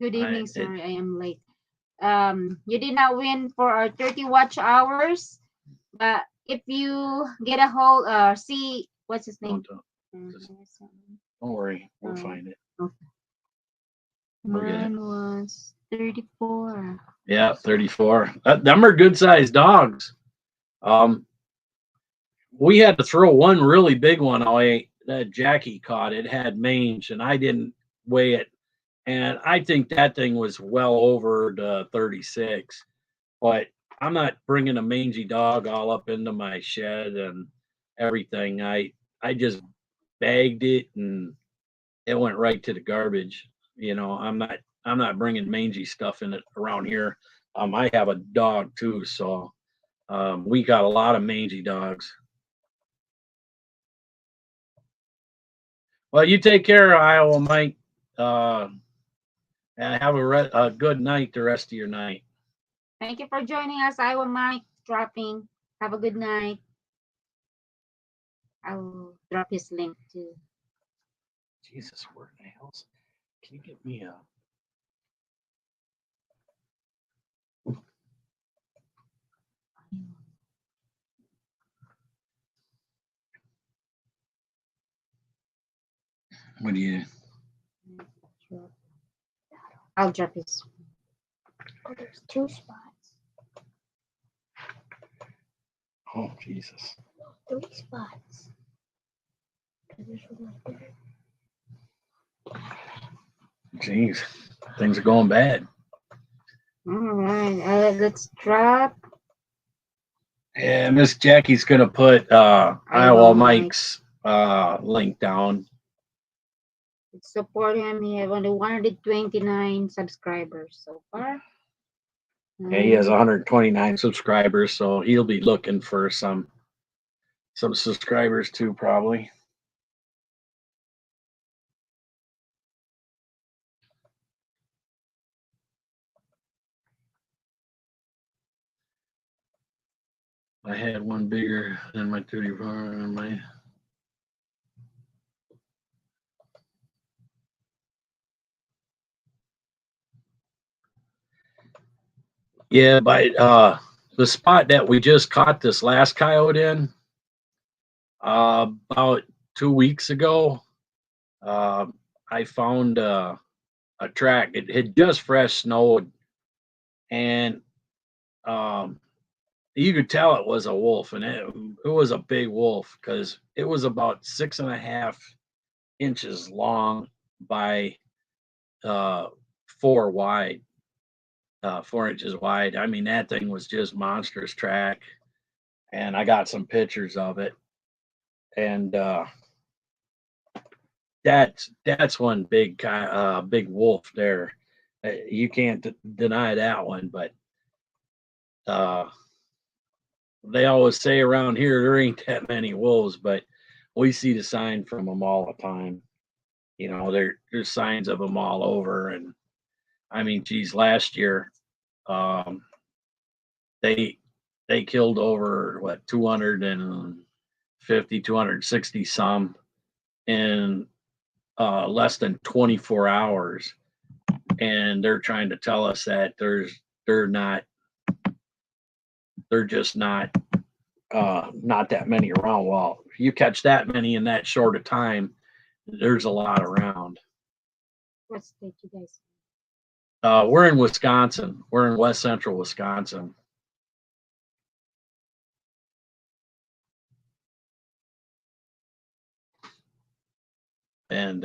Good evening, it- sir. I am late. You did not win for our 30 watch hours, but if you get a hold, see what's his name? Don't worry, we'll find it. Okay. We'll get it. Mine was 34. Yeah, 34. Them are good sized dogs. We had to throw one really big one away that Jackie caught. It had mange, and I didn't weigh it. And I think that thing was well over the 36. But I'm not bringing a mangy dog all up into my shed and everything. I just bagged it, and it went right to the garbage. I'm not bringing mangy stuff in it around here. I have a dog too, so we got a lot of mangy dogs. Well, you take care, Iowa Mike, and have a good night the rest of your night. Thank you for joining us, Iowa Mike. Dropping. Have a good night. I'll drop his link too. Jesus, where the hell's? Can you get me a? What do you? I'll drop his. Oh, there's 2 spots. Oh, Jesus. 3 spots. There's one right there. Jeez, things are going bad. All right, let's drop. Yeah, Miss Jackie's gonna put Iowa Mike's link down. Support him. He has only 129 subscribers so far. Yeah, he has 129 subscribers, so he'll be looking for some subscribers too, probably. I had one bigger than my 34 and my. Yeah, by the spot that we just caught this last coyote in, about 2 weeks ago, I found a track. It had just fresh snowed, and you could tell it was a wolf, and it was a big wolf because it was about 6.5 inches long by 4 wide. 4 inches wide. I mean, that thing was just monstrous track, and I got some pictures of it. And that's one big wolf there. You can't deny that one. But they always say around here there ain't that many wolves, but we see the sign from them all the time. There's signs of them all over. And I mean, geez, last year. They killed over 250, 260 some in less than 24 hours, and they're trying to tell us that they're just not that many around. Well, if you catch that many in that short a time, there's a lot around. What state you guys? We're in Wisconsin. We're in west central Wisconsin. And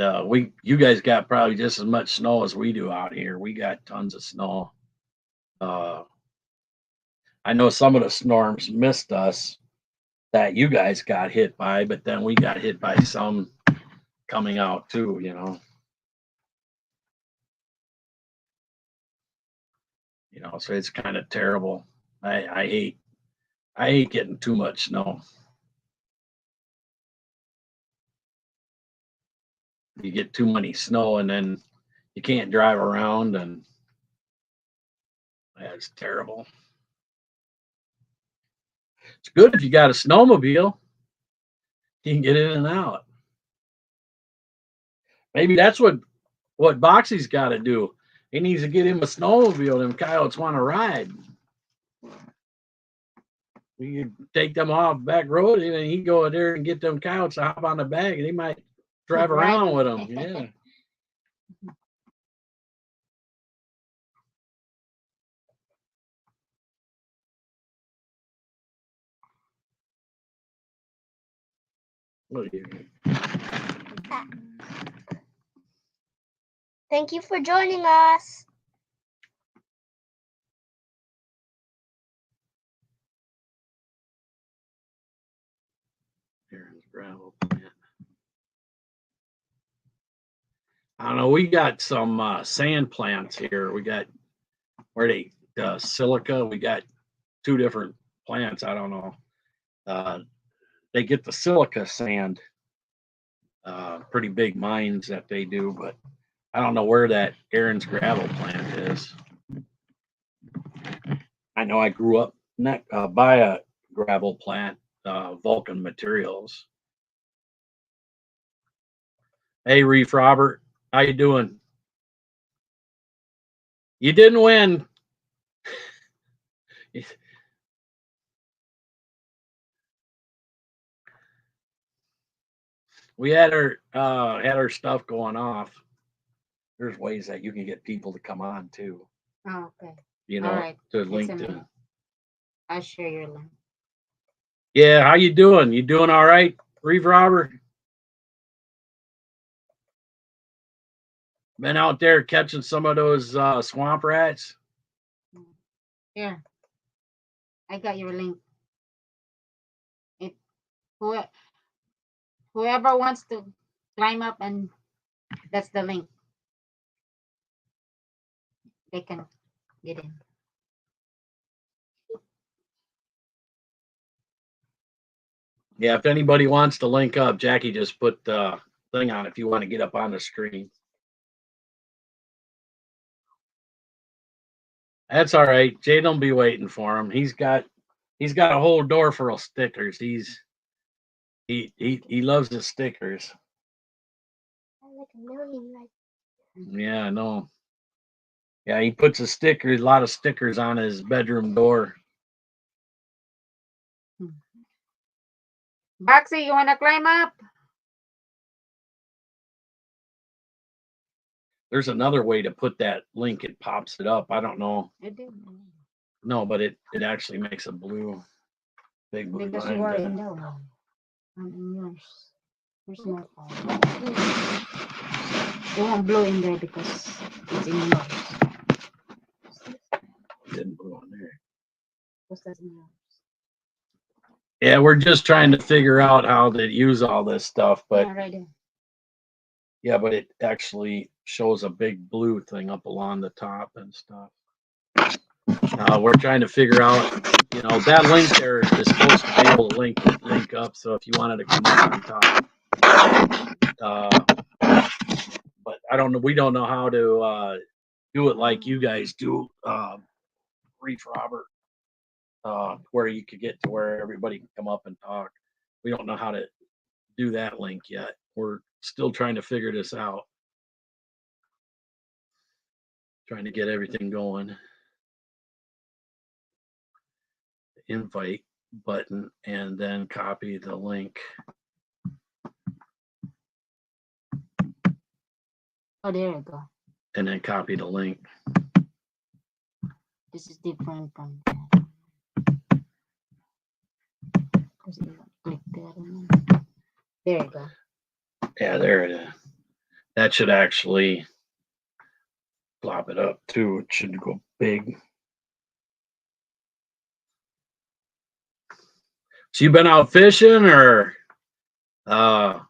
you guys got probably just as much snow as we do out here. We got tons of snow. I know some of the storms missed us that you guys got hit by, but then we got hit by some coming out too, so it's kind of terrible. I hate getting too much snow. You get too many snow and then you can't drive around, and that's terrible. It's good if you got a snowmobile. He can get in and out. Maybe that's what Boxy's got to do. He needs to get him a snowmobile. Them coyotes want to ride. We could take them off back road, and then he go there and get them coyotes to hop on the back, and he might drive around with them. Yeah. Look at you. Thank you for joining us. Aaron's gravel plant. I don't know. We got some sand plants here. We got silica. We got two different plants. I don't know. They get the silica sand. Pretty big mines that they do, but I don't know where that Aaron's gravel plant is. I know I grew up by a gravel plant, Vulcan Materials. Hey, Reef Robert, how you doing? You didn't win. We had our stuff going off. There's ways that you can get people to come on too. Oh, okay. You know, All right. to It's a link minute. to. I'll share your link. Yeah, how you doing? You doing all right, Reef Robert? Been out there catching some of those swamp rats? Here. I got your link. Whoever wants to climb up, and that's the link. They can get in. Yeah, if anybody wants to link up, Jackie just put the thing on if you want to get up on the screen. That's all right. Jay don't be waiting for him. He's got a whole door full of stickers. He loves the stickers. Like a million, like. Yeah, I know. Yeah, he puts a lot of stickers on his bedroom door. Boxy, you want to climb up? There's another way to put that link. It pops it up. I don't know. It did. No, but it actually makes a big blue Because line. you are doesn't in it? that one. I'm in yours. There's no phone. It won't blow in there because it's in yours. It didn't blow on there. Because that's in yours. Yeah, we're just trying to figure out how to use all this stuff, but Yeah, right there. yeah, but it actually shows a big blue thing up along the top and stuff. We're trying to figure out, that link there is supposed to be able to link up. So if you wanted to come up on top, but I don't know. We don't know how to do it like you guys do, Reef Robert, where you could get to where everybody can come up and talk. We don't know how to do that link yet. We're still trying to figure this out. Trying to get everything going. Invite button and then copy the link. Oh, there you go. And then copy the link. This is different from that. Click there. There you go. Yeah, there it is. That should actually plop it up too. It should go big. So you been out fishing or out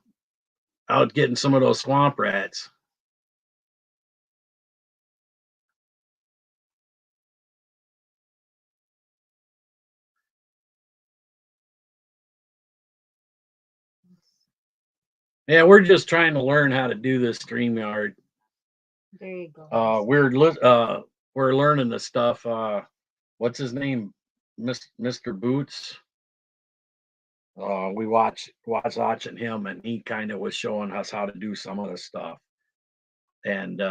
getting some of those swamp rats? Yeah, we're just trying to learn how to do this StreamYard. There you go. We're learning the stuff. What's his name? Mr. Boots. We watching him, and he kind of was showing us how to do some of the stuff. And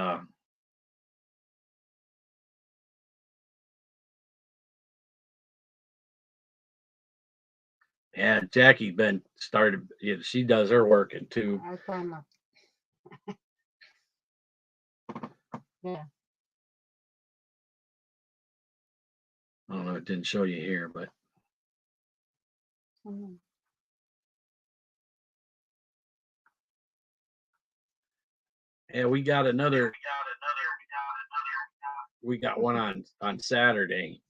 yeah, Jackie been started. She does her working too. I'll climb up. Yeah. I don't know. It didn't show you here, but Mhm. yeah, we got another. We got one on Saturday.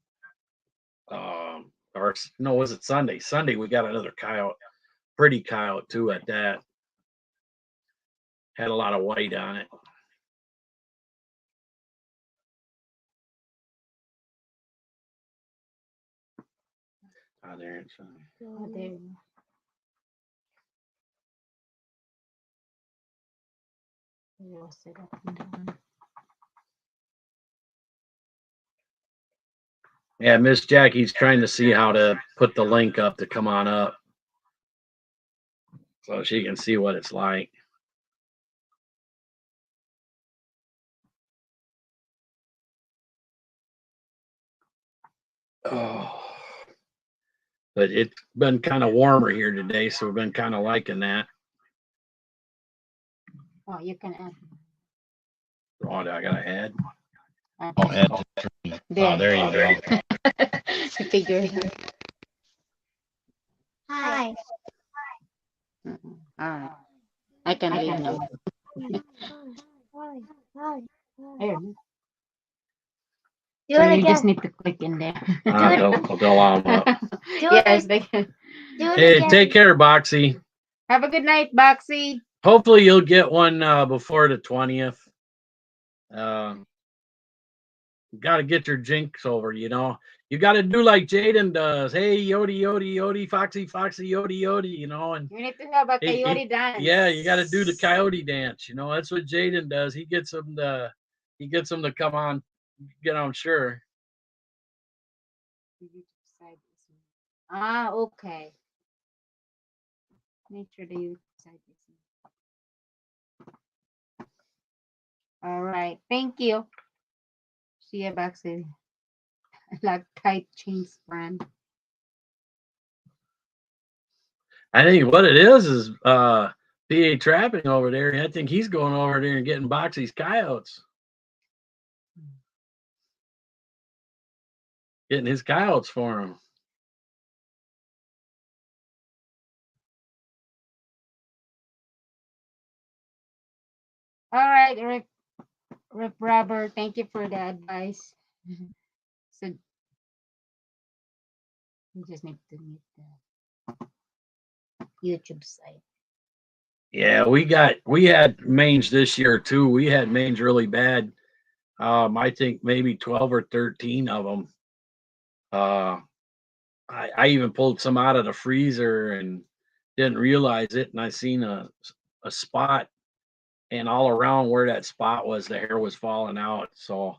Or no, was it Sunday? Sunday we got another coyote, pretty coyote too. At that, had a lot of white on it. Oh, there it's. Oh, there you go. You'll sit up and down. Yeah, Miss Jackie's trying to see how to put the link up to come on up, so she can see what it's like. Oh, but it's been kind of warmer here today, so we've been kind of liking that. Oh, you can add. Oh, I got to add. add Oh, this. add to three. There. Oh, there you go. I figured it out. Hi. All right. I can read now. Hi. There. Do So it you just again. need to click in there. They'll allow 'em up. Do it Yes, again. they can. Do it Hey, again. take care, Boxy. Have a good night, Boxy. Hopefully, you'll get one before the 20th. Got to get your jinx over, You got to do like Jaden does. Hey, yodi, yodi, yodi, foxy, foxy, yodi, yodi, and You need to have a he- coyote dance. yeah, you got to do the coyote dance. That's what Jaden does. He gets them to come on, get on sure. Ah, okay. Make sure that you decide this. All right. Thank you. See you, Boxy. Like tight chains brand. I think what it is PA trapping over there. I think he's going over there and getting Boxy's coyotes. Getting his coyotes for him. All right, Rip Rubber. Thank you for the advice. So you just need to meet the YouTube site. Yeah, we had mange this year too. We had mange really bad. I think maybe 12 or 13 of them. I even pulled some out of the freezer and didn't realize it, and I seen a spot, and all around where that spot was, the hair was falling out. So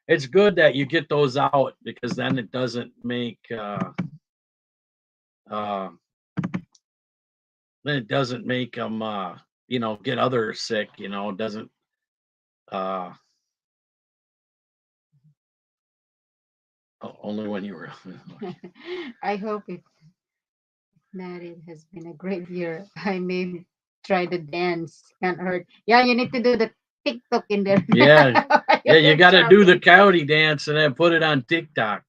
it's good that you get those out, because then it doesn't make them get others sick. Doesn't only when you were. I hope it has been a great year. I may try the dance. Can't hurt. Yeah, you need to do the TikTok in there. Yeah. Yeah, you You're got to do the chopping. coyote dance and then put it on TikTok.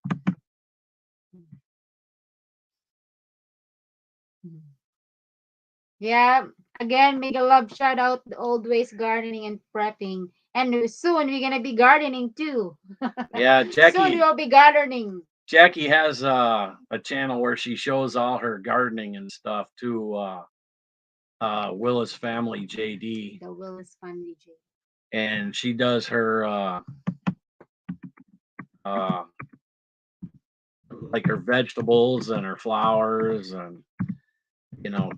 Yeah. Again, make a love shout out the old ways gardening and prepping. And soon we're gonna be gardening too. Yeah, Soon we'll be gardening. Jackie has a channel where she shows all her gardening and stuff to Willis Family JD, The Willis Family J. and she does her like her vegetables and her flowers and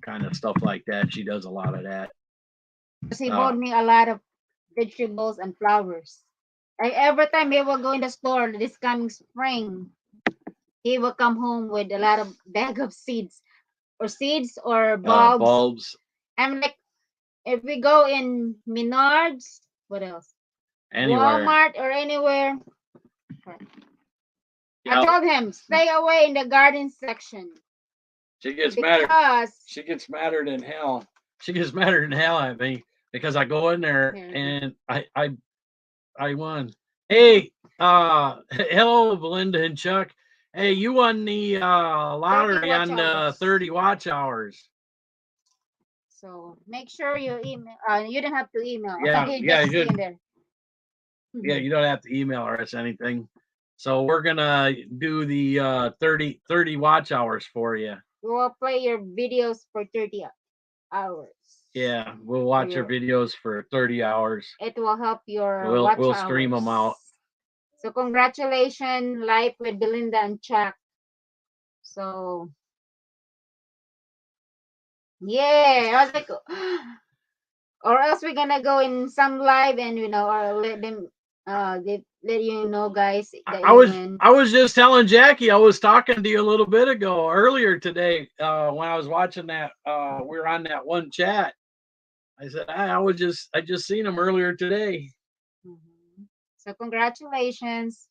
kind of stuff like that. She does a lot of that. He bought me a lot of vegetables and flowers. Like every time he will go in the store this coming spring, he will come home with a lot of bag of seeds or seeds or bulbs. bulbs, I'm like, if we go in Menards, what else? anywhere. Walmart or anywhere. I Yep. told him stay away in the garden section She gets madder. because She gets madder than hell. She gets madder than hell at me because I go in there and I won. Hey, hello, Belinda and Chuck. Hey, you won the lottery watch on the hours. 30 watch hours. So make sure you email. You don't have to email. Yeah, You yeah, just you see in there. Yeah, you don't have to email us anything. So we're gonna do the 30 watch hours for you. We will play your videos for 30 hours. Yeah, we'll watch your videos for 30 hours. It will help your We'll stream them out. So congratulations, Life with Belinda and Chuck. So yeah, I was like, or else we're gonna go in some live and or let them let you know, guys. That I was just telling Jackie, I was talking to you a little bit ago earlier today when I was watching that we were on that one chat. I said I just seen him earlier today. So congratulations.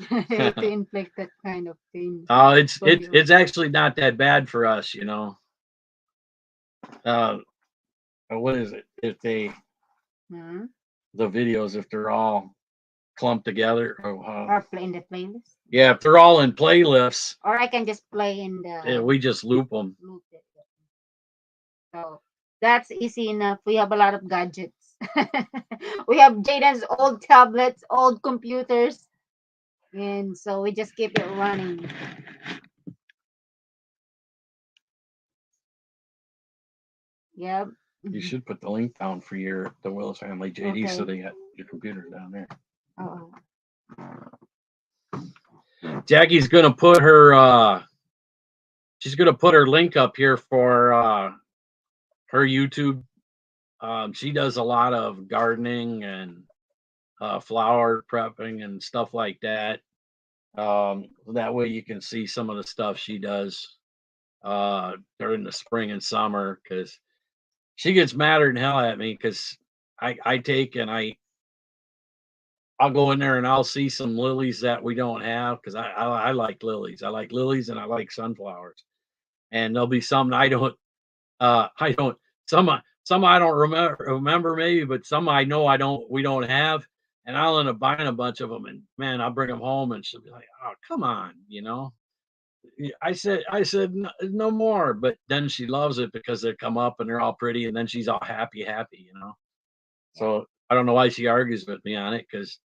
To inflict that kind of thing. Oh, it's actually not that bad for us, what is it? If they the videos, if they're all clumped together or play in the playlist. Yeah, if they're all in playlists. Or I can just play in the. Yeah, we just loop them. So that's easy enough. We have a lot of gadgets. We have Jaden's old tablets, old computers, and so we just keep it running. Yep. You should put the link down for the Willis family, JD, so they got your computer down there. Oh. Jackie's gonna put her she's gonna put her link up here for her YouTube. She does a lot of gardening and flower prepping and stuff like that. That way you can see some of the stuff she does during the spring and summer, because she gets madder than hell at me because I take and I'll go in there and I'll see some lilies that we don't have, because I like lilies. I like lilies and I like sunflowers. And there'll be some I don't some I don't remember maybe, but some I know we don't have, and I'll end up buying a bunch of them, and man, I'll bring them home and she'll be like, "Oh, come on, I said no more," but then she loves it because they come up and they're all pretty, and then she's all happy. So I don't know why she argues with me on it, because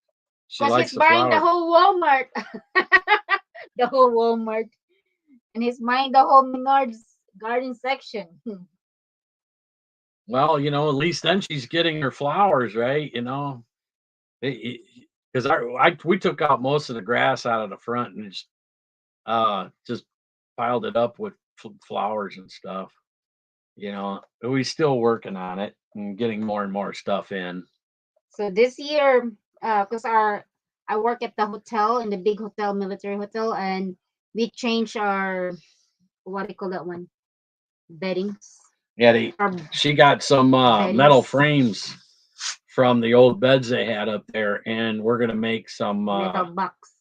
she likes the buying the flowers. whole Walmart, the whole Walmart, and he's buying the whole Menards garden section. Well, at least then she's getting her flowers, right? Because we took out most of the grass out of the front and just piled it up with flowers and stuff. But we still working on it and getting more and more stuff in. So this year, because I work at the hotel, in the big hotel, military hotel, and we changed our, what do you call that one? Beddings. Yeah, she got some metal frames from the old beds they had up there, and we're gonna make some metal box.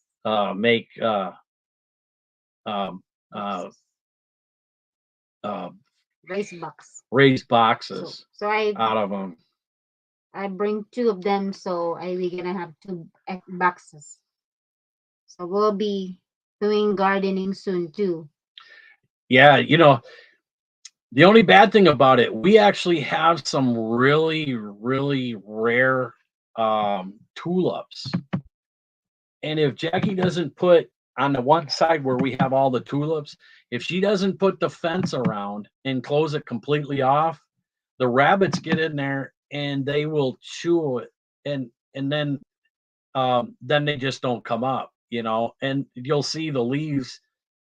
Raised boxes. So I out of them. I bring 2 of them, so we're gonna have 2 boxes. So we'll be doing gardening soon too. Yeah, the only bad thing about it, we actually have some really, really rare tulips. And if Jackie doesn't put on the one side where we have all the tulips, if she doesn't put the fence around and close it completely off, the rabbits get in there and they will chew it, and then they just don't come up, and you'll see the leaves,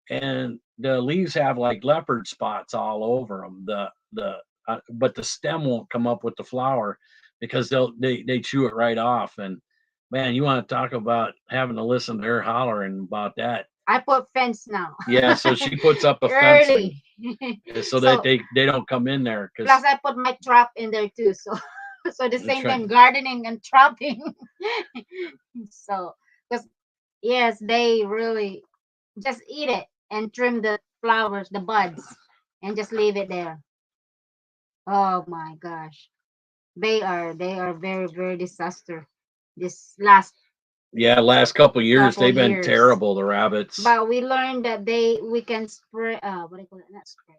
and the leaves have like leopard spots all over them. But the stem won't come up with the flower because they chew it right off. And man, you want to talk about having to listen to her hollering about that. I put fence now. Yeah, so she puts up a fencing Early. so that they don't come in there Plus because I put my trap in there too. So so the that's same right. time gardening and trapping. So because yes, they really just eat it and trim the flowers, the buds, and just leave it there. Oh my gosh. They are very, very disaster this last Yeah, last couple years couple they've been years. terrible, the rabbits. But we learned that we can spray what do you call it? Not spray.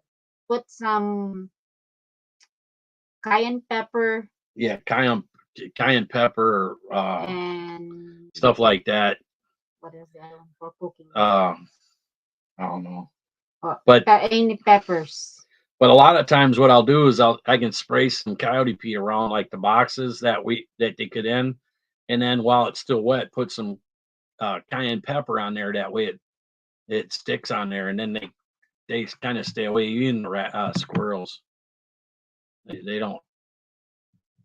Put some cayenne pepper Yeah, cayenne pepper, and stuff like that. what is the other one for cooking? I don't know. Oh, But any peppers. a lot of times what I'll do is I can spray some coyote pea around like the boxes that they could in, and then while it's still wet, put some cayenne pepper on there. That way it sticks on there, and then they kind of stay away. Even the squirrels, they don't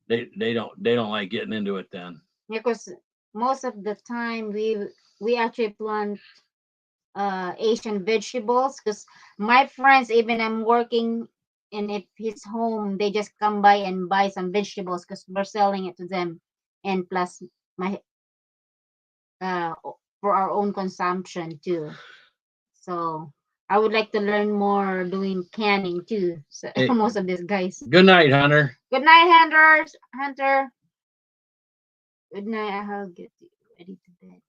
they don't like getting into it then. Because most of the time we actually plant Asian vegetables because my friends, even I'm working in his home, they just come by and buy some vegetables because we're selling it to them, and plus my for our own consumption too. So I would like to learn more doing canning too. So Hey, most of these guys. good night, Hunter. Good night, Hunters. Hunter. Good night. I'll get you ready to bed.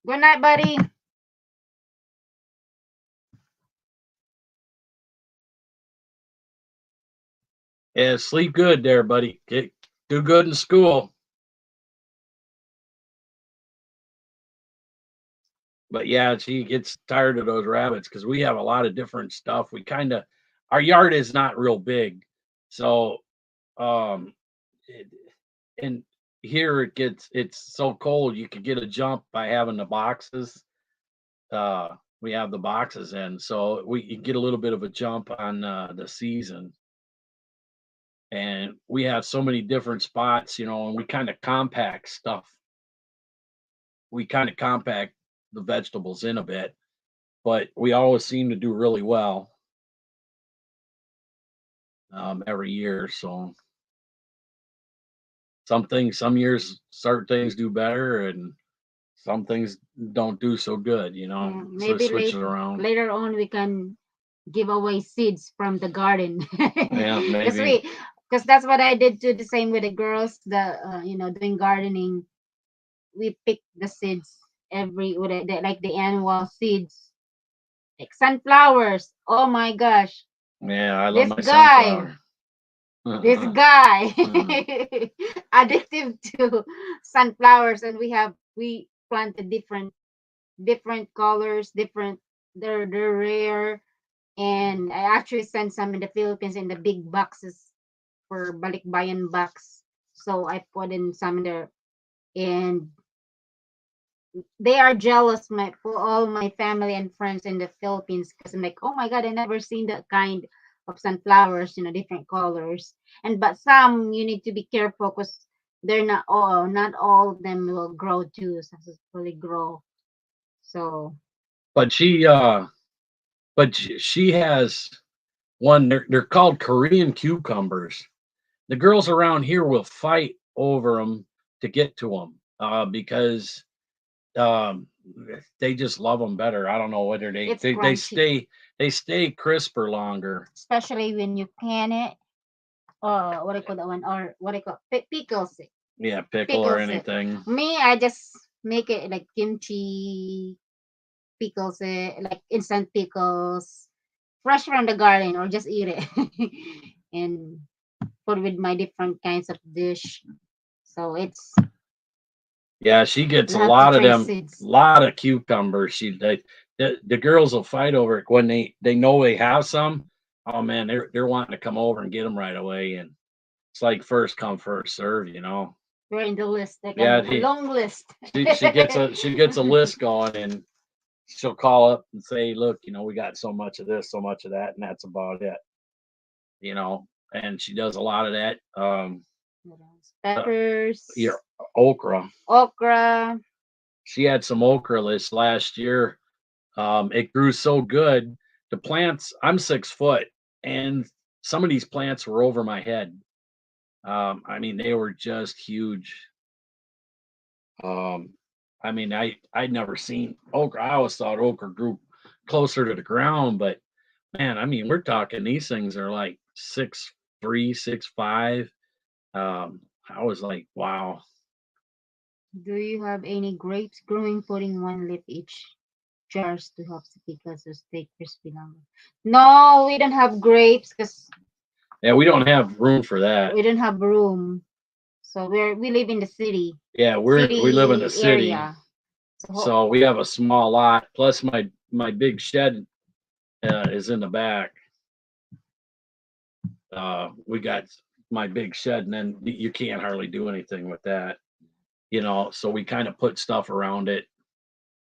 Good night, buddy. Yeah, sleep good there, buddy. Do good in school. But yeah, she gets tired of those rabbits because we have a lot of different stuff. We kind of our yard is not real big, so um, it, and here it's so cold you could get a jump by having the boxes. We have the boxes in, so we you get a little bit of a jump on the season. And we have so many different spots, and we kind of compact stuff. We kind of compact the vegetables in a bit, but we always seem to do really well every year. So some years, certain things do better, and some things don't do so good. Yeah, So it maybe switches around. later on we can give away seeds from the garden. Yeah, Because maybe. that's what I did too. The same with the girls. Doing gardening. We pick the seeds like the annual seeds, like sunflowers. Oh my gosh, Yeah, I love this my guy, sunflower. this guy, addictive to sunflowers, and we planted different colors, different. They're rare, and I actually sent some in the Philippines in the big boxes for balikbayan box. So I put in some in there, and they are jealous for all my family and friends in the Philippines because I'm like, oh my god, I never seen that kind of sunflowers, different colors. And but some you need to be careful because they're not all of them will grow too successfully grow. So but she has one. They're called Korean cucumbers. The girls around here will fight over them to get to them because um, they just love them better. I don't know whether it's they crunchy, stay crisper longer. especially when you can it. What do you call that one? Or what do you call pickles it? Yeah, pickle or Pickles it. anything. Me, I just make it like kimchi pickles, like instant pickles, fresh from the garden, or just eat it and put with my different kinds of dish. So it's Yeah, she gets you a have to lot of trace them, seeds. lot of cucumbers. The girls will fight over it when they know they have some. Oh man, they're wanting to come over and get them right away, and it's like first come first serve. We're in the list, like a Yeah, long list. she gets a list going, and she'll call up and say, "Look, we got so much of this, so much of that, and that's about it." And she does a lot of that. Peppers, Your okra. okra. she had some okra this last year. It grew so good. The plants, I'm 6 foot, and some of these plants were over my head. I mean, they were just huge. Um, I mean, I'd never seen okra. I always thought okra grew closer to the ground, but man, I mean, we're talking these things are like 6'3", 6'5". I was like, wow. Do you have any grapes growing, putting one leaf each jars to help the pickles to stay crispy longer? No, we don't have grapes because Yeah, we don't have room for that. we don't have room. So we live in the city. Yeah, we live in the city, area. so we have a small lot. Plus, my big shed is in the back. We got my big shed, and then you can't hardly do anything with that, So we kind of put stuff around it.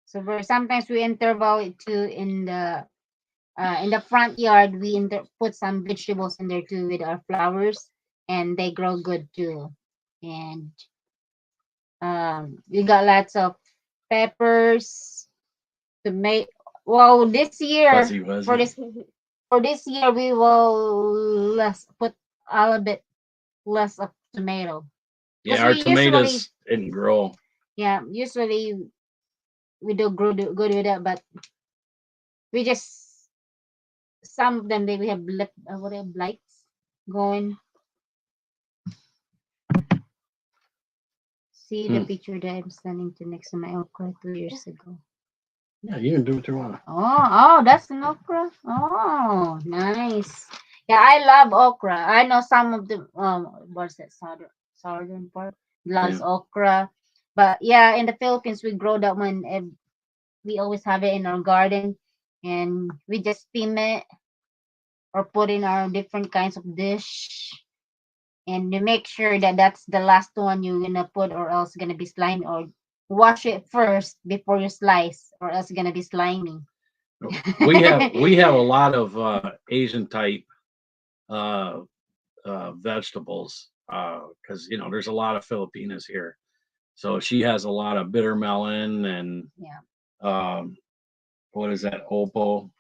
So sometimes we interval it too in the front yard. We put some vegetables in there too with our flowers, and they grow good too. And we got lots of peppers, tomato. Well, this year Fuzzy for wuzzy. this year we will put a little bit less of tomato. Yeah, our tomatoes didn't grow. Yeah, usually we do grow good with that, but we just some of them we have blights going. See the picture that I'm standing to next to my okra 2 years ago. Yeah, you can do what you want. Oh, that's an okra. Oh, nice. Yeah, I love okra. I know some of the what's that southern part loves okra, but yeah, in the Philippines we grow that one. We always have it in our garden, and we just steam it or put in our different kinds of dish. And you make sure that that's the last one you're gonna put, or else gonna be slimy. Or wash it first before you slice, or else gonna be slimy. We have a lot of Asian type uh, vegetables because there's a lot of Filipinas here. So she has a lot of bitter melon and what is that, opo,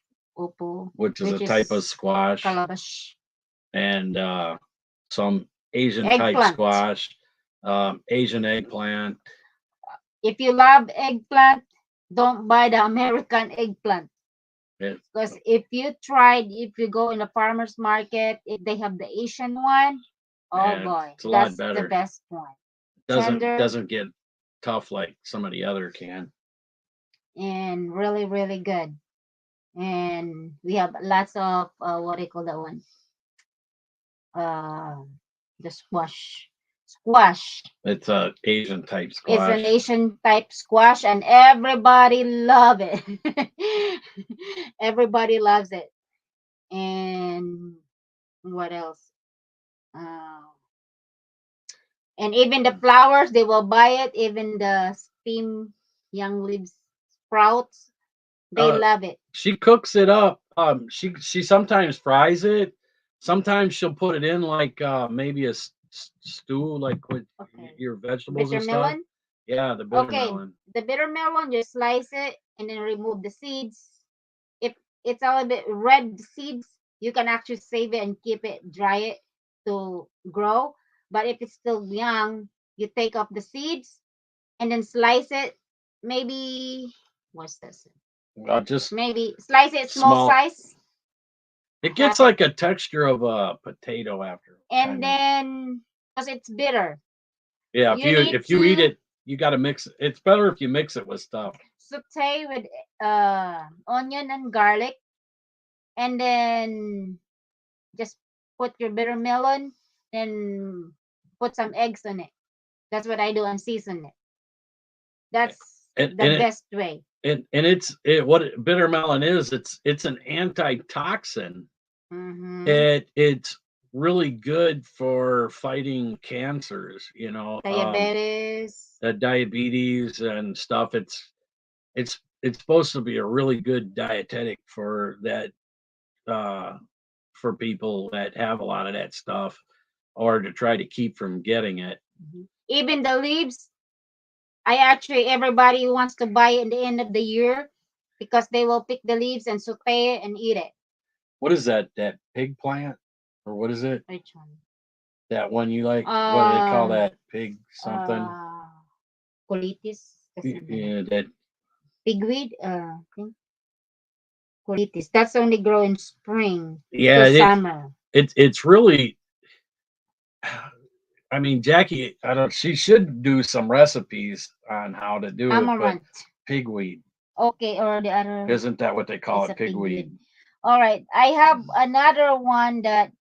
which is a type of squash, Calabash. and some Asian type Eggplant. squash, Asian eggplant. If you love eggplant, don't buy the American eggplant. Because if you go in a farmer's market, if they have the Asian one, oh boy, it's a lot that's better. the best one. Doesn't get tough like some of the other can. And really, really good. And we have lots of what do you call that one? The squash. It's a Asian type It's squash. an Asian type squash, and everybody love it. Everybody loves it. And what else? And even the flowers, they will buy it. Even the steam young leaves sprouts, they love it. She cooks it up. She sometimes fries it. Sometimes she'll put it in like maybe a stew, like with your vegetables and stuff. Melon? Yeah, the bitter melon. The bitter melon, you slice it and then remove the seeds. If it's a little bit red seeds, you can actually save it and keep it, dry it to grow. But if it's still young, you take off the seeds and then slice it. Maybe what's this? Just maybe slice it small size. It gets like a texture of a potato after. And then because it's bitter. Yeah, if you eat it, you got to mix it. It's better if you mix it with stuff. Saute with onion and garlic, and then just put your bitter melon and put some eggs on it. That's what I do, and season it. That's the best way. And what bitter melon is, it's an antitoxin. Mm-hmm. It's really good for fighting cancers, diabetes and stuff. It's supposed to be a really good dietetic for that, for people that have a lot of that stuff, or to try to keep from getting it. Even the leaves, everybody wants to buy it in the end of the year because they will pick the leaves and saute it and eat it. What is that? That pig plant, or what is it? Which one? That one you like? What do they call that? Pig something? Colitis. Yeah, that. Pigweed. I think colitis. That's only grow in spring Yeah, to summer. it's really. I mean, Jackie, I don't. She should do some recipes on how to do it, but Amaranth. pigweed, Okay, or the other. isn't that what they call It's a it? Pigweed. pigweed. All right. I have another one that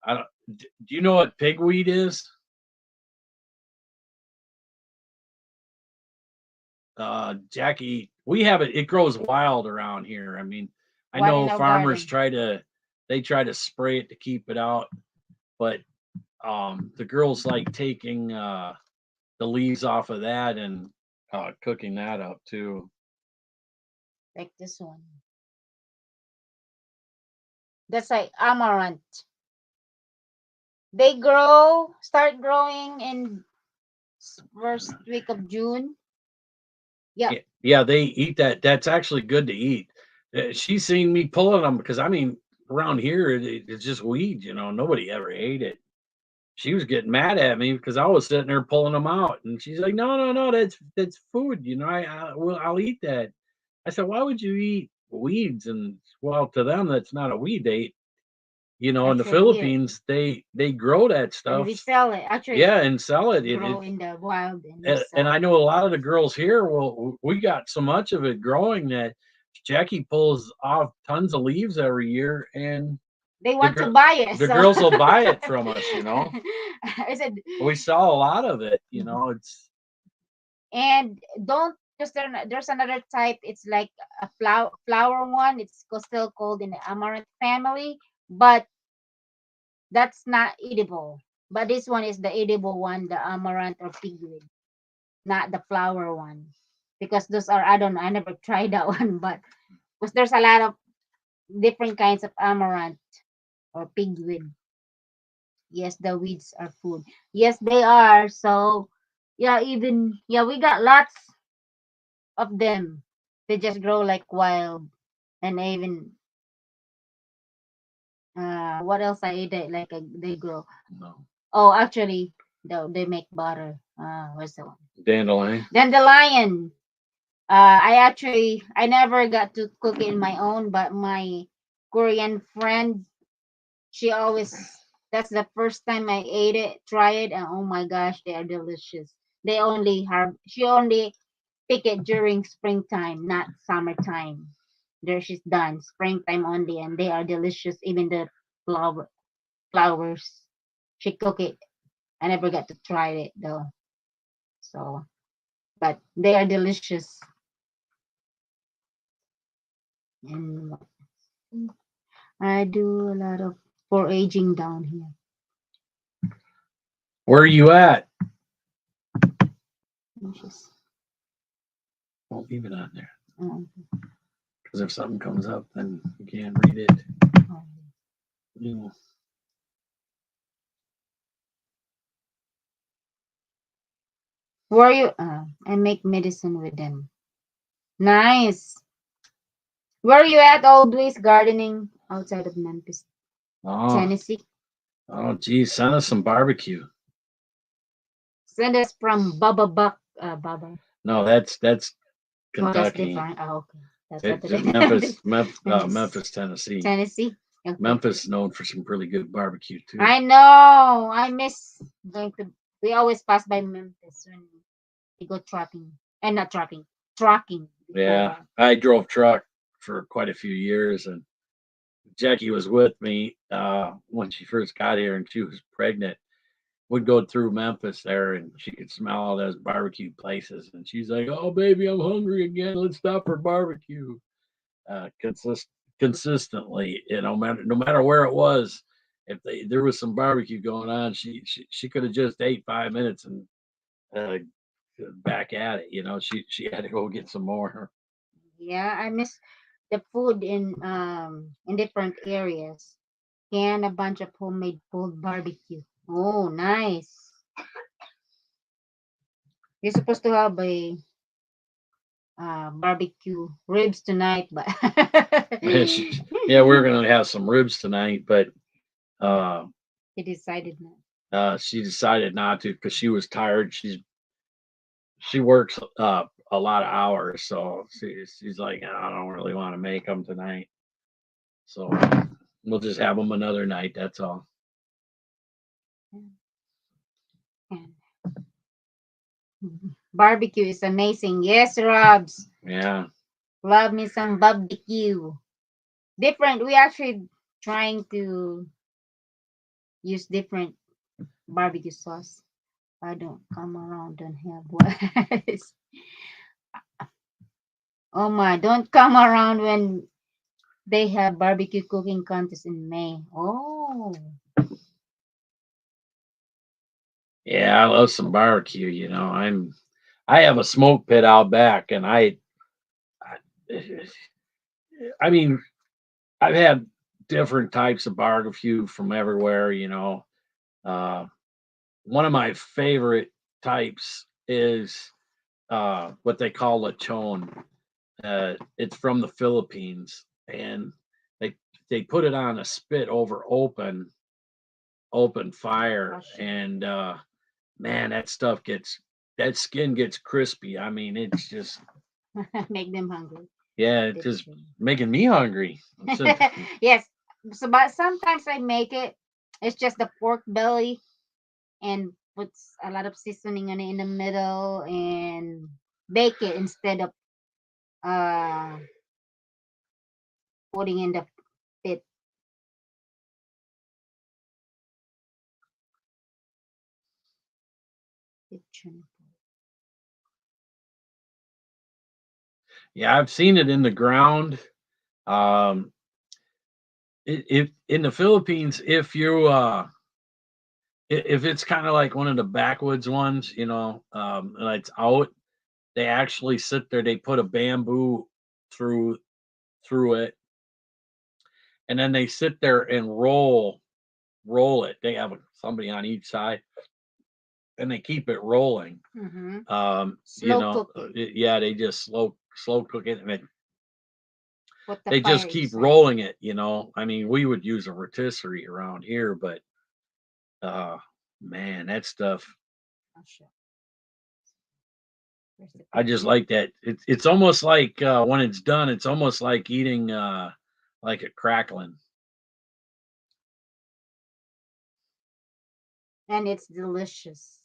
I don't. Do you know what pigweed is? Jackie, we have it. It grows wild around here. I mean, I what in know our farmers garden. try to spray it to keep it out, but the girls like taking the leaves off of that and cooking that up too. Like this one. That's like amaranth. They start growing in first week of June. Yeah. Yeah, they eat that. That's actually good to eat. She's seen me pulling them because I mean, around here it's just weeds. Nobody ever ate it. She was getting mad at me because I was sitting there pulling them out, and she's like, "No, no, no, that's food. I'll eat that." I said, "Why would you eat weeds?" And well, to them, that's not a weed. In the Actually, here. Philippines, they grow that And stuff. we sell it. Actually, Yeah, and sell it. grow in the wild and we And sell I it. know a lot of the girls here. Well, we got so much of it growing that Jackie pulls off tons of leaves every year, and They want to buy it. the So girls will buy it from us. I said, We sell a lot of it. It's and don't just there's another type. It's like a flower one. It's still called in the amaranth family, but that's not edible. But this one is the edible one, the amaranth or pigweed, not the flower one. Because those are, I don't know, I never tried that one, but because there's a lot of different kinds of amaranth or pigweed. Yes, the weeds are food. Yes, they are. So yeah, we got lots of them. They just grow like wild. And even what else I ate that like they grow. no Oh, actually, they make butter. Where's the one? dandelion. Dandelion. I never got to cook it in my own, but my Korean friend, she always, that's the first time I ate it, try it, and oh my gosh, they are delicious. She only pick it during springtime, not summertime. There she's done springtime only, and they are delicious. Even the flowers, she cook it. I never got to try it though. So, but they are delicious. And I do a lot of foraging down here. Where are you at? Delicious. Won't leave it on there Um, because if something comes up, then you can't read it. Yeah. Where you? I make medicine with them. Nice. Where you at? Always gardening outside of Memphis, Oh, Tennessee. oh, geez, send us some barbecue. Send us from Baba Buck. Baba. No, that's Oh, that's Kentucky. different. Oh, okay. That's It's different. Memphis, Tennessee. Tennessee. Okay. Memphis is known for some really good barbecue too. I know. I miss going to. We always pass by Memphis when we go trucking, and not trucking, trucking. Yeah, I drove truck for quite a few years, and Jackie was with me when she first got here, and she was pregnant. We'd go through Memphis there, and she could smell all those barbecue places, and she's like, "Oh, baby, I'm hungry again. Let's stop for barbecue." Uh, consist Consistently, no matter where it was, if there was some barbecue going on, she could have just ate 5 minutes and uh, back at it. She had to go get some more. Yeah, I miss the food in different areas. And a bunch of homemade pulled barbecue. Oh, nice. He's supposed to have a barbecue ribs tonight, but Yeah, we're gonna have some ribs tonight, but uh, he decided not. she decided not to because she was tired. She works a lot of hours, so she's like, I don't really want to make them tonight. So we'll just have them another night. That's all. And barbecue is amazing. Yes, Robs. Yeah. Love me some barbecue. Different. We actually trying to use different barbecue sauce. I don't come around and have what. Oh my! Don't come around when they have barbecue cooking contest in May. Oh, Yeah, I love some barbecue. I have a smoke pit out back, and I mean, I've had different types of barbecue from everywhere. Uh, one of my favorite types is what they call lechon. It's from the Philippines, and they they put it on a spit over open fire, gosh. and man, that skin gets crispy. I mean, it's just Make them hungry. yeah, it's just making me hungry. Yes. So, but sometimes I make it. It's just the pork belly and puts a lot of seasoning on it in the middle and bake it instead of uh putting in the pit. Kitchen. Yeah, I've seen it in the ground. Um, if in the Philippines, if it's kind of like one of the backwoods ones, and it's out, they actually sit there. They put a bamboo through through it, and then they sit there and roll it. They have somebody on each side, and they keep it rolling. Mm-hmm. You Slow know, cook it. yeah, they just slow cook it, and Put the they just fire keep inside. rolling it. I mean, we would use a rotisserie around here, but uh, man, that stuff. Oh, sure. Where's the I just pepper? like that. It's almost like when it's done, it's almost like eating like a crackling. And it's delicious.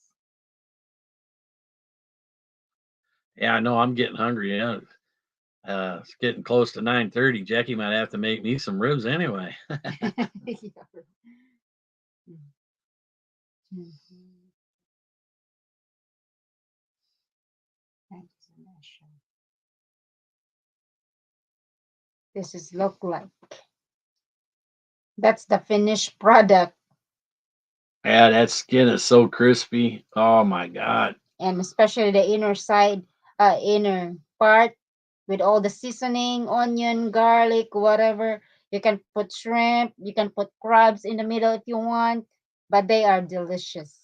Yeah, I know. I'm getting hungry. Yeah, it's getting close to 9:30. Jackie might have to make me some ribs anyway. Mhm. This is look like. That's the finished product, Yeah, that skin is so crispy. Oh my god. and especially the inner side, inner part with all the seasoning, onion, garlic, whatever. You can put shrimp, you can put crabs in the middle if you want, but they are delicious.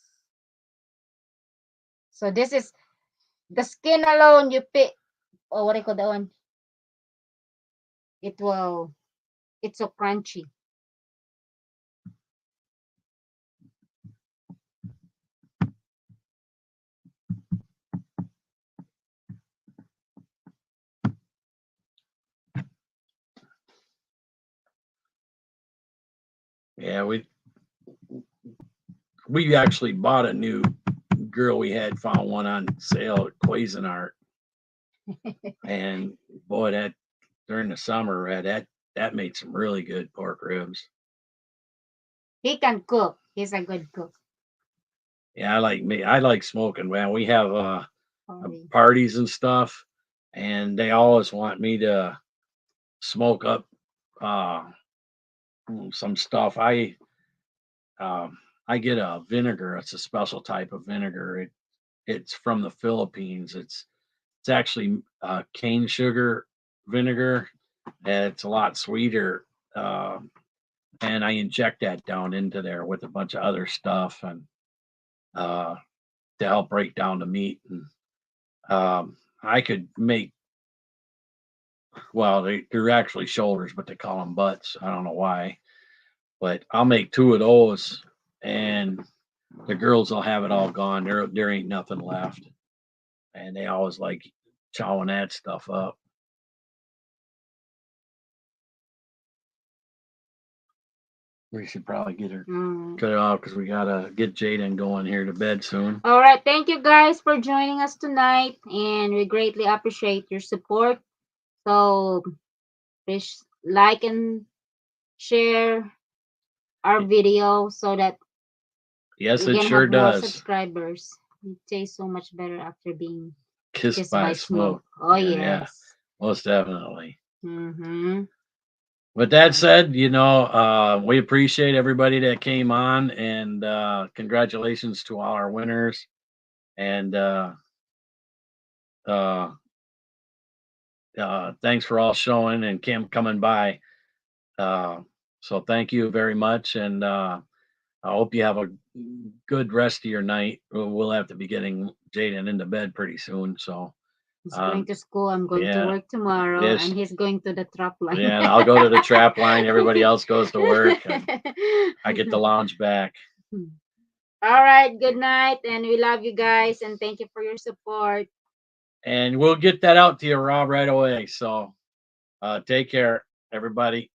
So this is the skin alone. You pick. Oh, what do you call that one? It will. It's so crunchy. Yeah, we actually bought a new grill. We had found one on sale at Cuisinart, and boy, that during the summer, that made some really good pork ribs. He can cook. He's a good cook. Yeah, I like smoking, man. We have Only. parties and stuff, and they always want me to smoke up uh, some stuff. I get a vinegar. It's a special type of vinegar. It's from the Philippines. It's actually cane sugar vinegar. And it's a lot sweeter, uh, and I inject that down into there with a bunch of other stuff and uh, to help break down the meat. And I could make, well, they're actually shoulders, but they call them butts. I don't know why, but I'll make 2 of those, and the girls will have it all gone. There ain't nothing left, and they always like chowing that stuff up. We should probably get her cut it off because we gotta get Jaden going here to bed soon. All right. Thank you guys for joining us tonight, and we greatly appreciate your support. So please like and share our video so that Yes, we it can sure have more does. subscribers. It tastes so much better after being Kissed kissed by by smoke. smoke. Oh Yeah, yes. most definitely. Mm-hmm. With that said, we appreciate everybody that came on, and congratulations to all our winners. And thanks for all showing and Kim coming by. So thank you very much, and I hope you have a good rest of your night. We'll have to be getting Jaden into bed pretty soon. So He's going to school. I'm going to yeah, work tomorrow, yes. and he's going to the trap line. Yeah, and I'll go to the trap line. Everybody else goes to work, and I get to lounge back. All right. Good night, and we love you guys, and thank you for your support. And we'll get that out to you, Rob, right away. So take care, everybody.